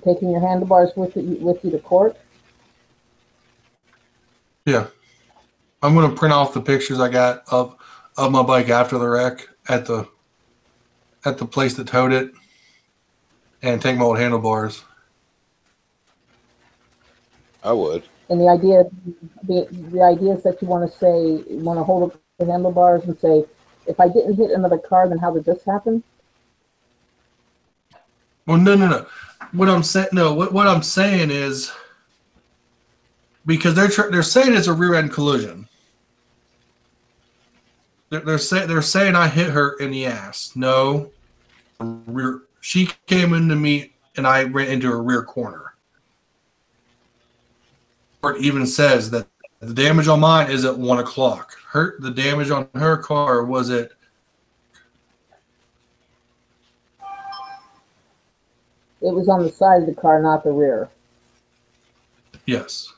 Taking your handlebars with you to court? Yeah, I'm gonna print off the pictures I got of my bike after the wreck at the place that towed it, and take my old handlebars. I would. And the idea is that you want to hold up the handlebars and say, if I didn't hit another car, then how did this happen? Well, no. What I'm saying is because they're saying it's a rear end collision. They're saying I hit her in the ass. No, she came into me and I ran into her rear corner. It even says that the damage on mine is at 1 o'clock. The damage on her car was at. It was on the side of the car, not the rear. Yes.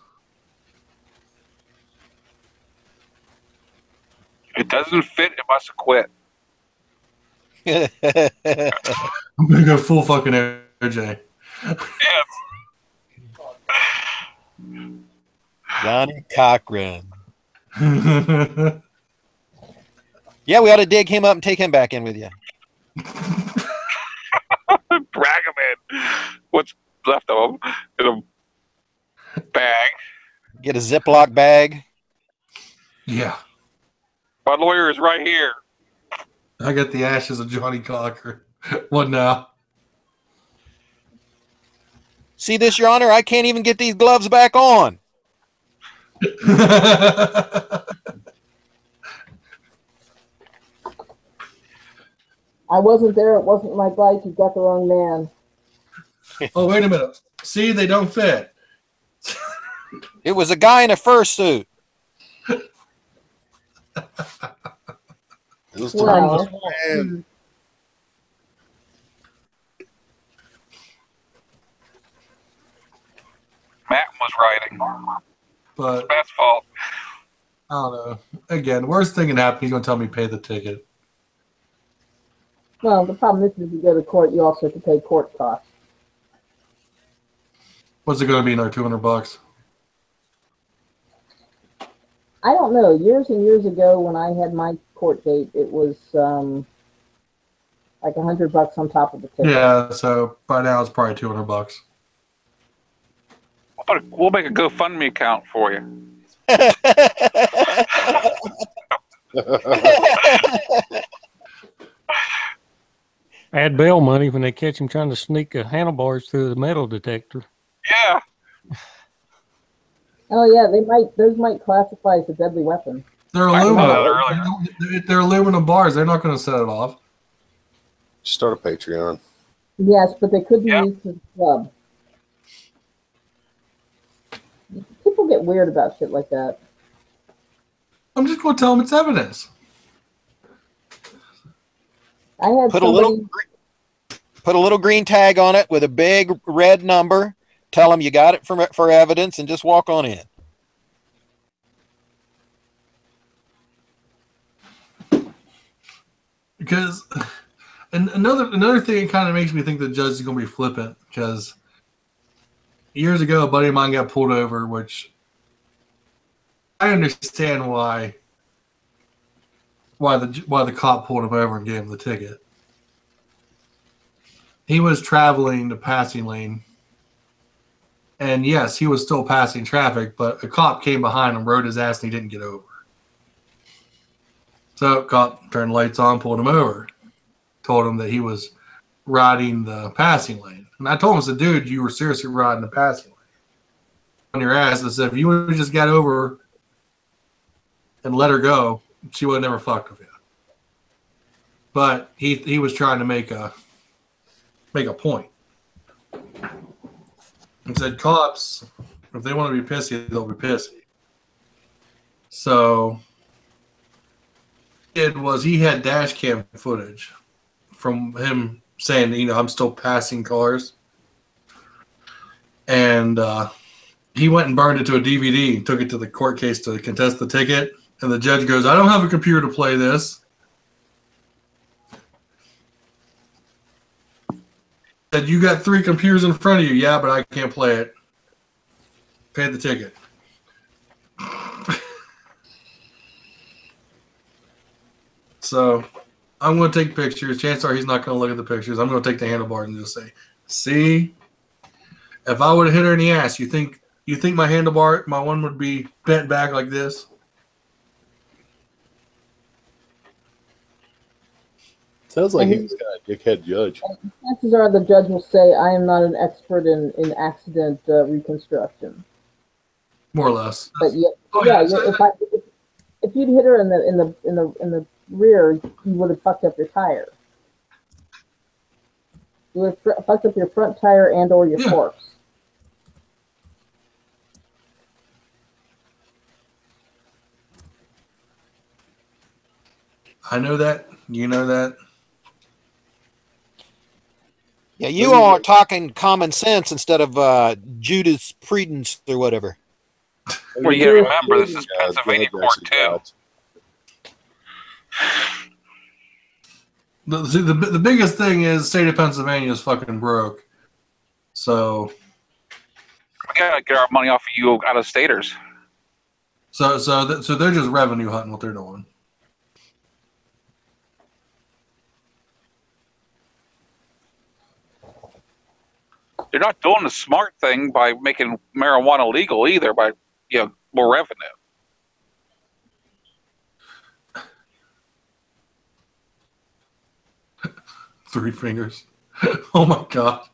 If it doesn't fit, it must have quit. I'm gonna go full fucking OJ. Yes. Johnny Cochran. Yeah, we ought to dig him up and take him back in with you. Drag him in. What's left of him in a bag. Get a Ziploc bag. Yeah. My lawyer is right here. I got the ashes of Johnny Cochran. What now? See this, Your Honor? I can't even get these gloves back on. I wasn't there. It wasn't my bike. You got the wrong man. Oh, wait a minute. See, they don't fit. It was a guy in a fursuit. It was Well, man. Matt was writing. But Matt's fault. I don't know. Again, worst thing can happen. He's gonna tell me pay the ticket. well, the problem is if you go to court, you also have to pay court costs. What's it gonna be? Another $200? I don't know. Years and years ago, when I had my court date, it was like $100 on top of the ticket. Yeah. So by now it's probably $200. We'll make a GoFundMe account for you. Add bail money when they catch him trying to sneak a handlebars through the metal detector. Yeah. Oh yeah, those might classify as a deadly weapon. They're I saw that aluminum. earlier. They're aluminum bars. They're not going to set it off. Start a Patreon. Yes, but they could be Yeah. used as a club. People get weird about shit like that. I'm just going to tell them it's evidence. I had Put somebody. a little green tag on it with a big red number. Tell them you got it for evidence, and just walk on in. Because, and another thing kind of makes me think the judge is going to be flippant. Because years ago, a buddy of mine got pulled over, which I understand why the cop pulled him over and gave him the ticket. he was traveling the passing lane. And yes, he was still passing traffic, but a cop came behind him, rode his ass, and he didn't get over. So cop turned lights on, pulled him over, told him that he was riding the passing lane. And I told him, I said, dude, you were seriously riding the passing lane. On your ass, I said, if you would have just got over and let her go, she would have never fucked with you. But he was trying to make a point. He said, cops, if they want to be pissy, they'll be pissy. So it was, he had dash cam footage from him saying, you know, I'm still passing cars. And he went and burned it to a DVD and took it to the court case to contest the ticket. And the judge goes, I don't have a computer to play this. Said, you got 3 computers in front of you. Yeah, but I can't play it. Pay the ticket. So I'm going to take pictures. Chances are he's not going to look at the pictures. I'm going to take the handlebars and just say, see, if I would have hit her in the ass, you think my handlebar, my one would be bent back like this? Sounds like he was kind of a dickhead judge. Chances are the judge will say, I am not an expert in accident reconstruction. More or less. But if you'd hit her in the rear, you would have fucked up your tire. You would have fucked up your front tire and or your forks. I know that. You know that. Yeah, you all are talking common sense instead of jurisprudence or whatever. Well, you gotta remember, this is Pennsylvania court too. The biggest thing is the state of Pennsylvania is fucking broke. So We gotta get our money off of you out-of-staters. So they're just revenue hunting what they're doing. They're not doing the smart thing by making marijuana legal either, by more revenue. 3 fingers. Oh my god.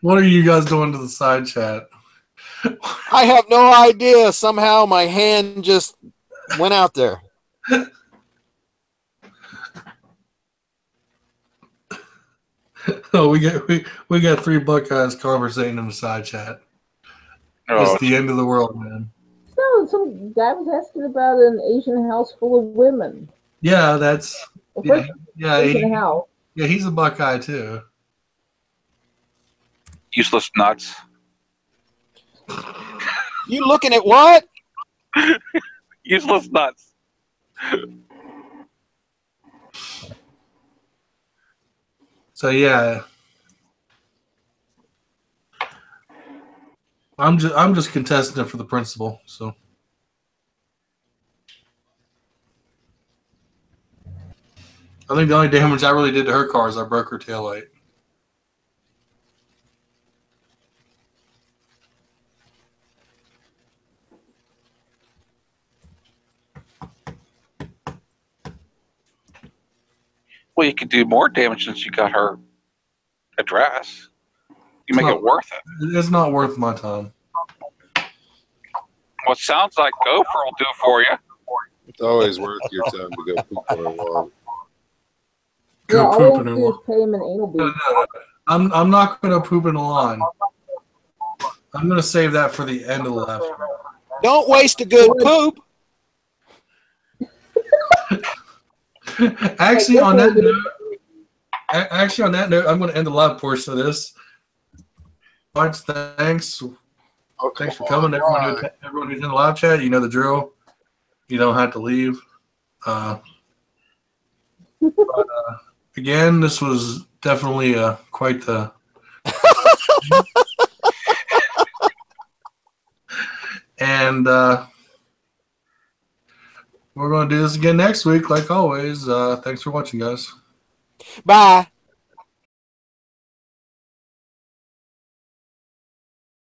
What are you guys doing to the side chat? I have no idea. Somehow my hand just went out there. Oh, we got 3 Buckeyes conversating in the side chat. Oh, It's the end of the world, man. No, some guy was asking about an Asian house full of women. Yeah, that's Asian house. Yeah, he's a Buckeye too. useless nuts. You looking at what? Useless nuts. So yeah, I'm just contesting it for the principal. So I think the only damage I really did to her car is I broke her taillight. Well, you could do more damage since you got her address. You make it worth it. It's not worth my time. What sounds like Gopher will do for you. It's always worth your time to go poop for a while. Go Yeah, all poop you have in to a do is lawn. pay him an anal bead. I'm not going to poop in the lawn. I'm going to save that for the end of the left. Don't waste a good poop. Actually, on that note, I'm going to end the live portion of this. Much thanks. Thanks for coming, everyone who's in the live chat. You know the drill. You don't have to leave. Again, this was definitely quite the. And we're going to do this again next week, like always. Thanks for watching, guys. Bye.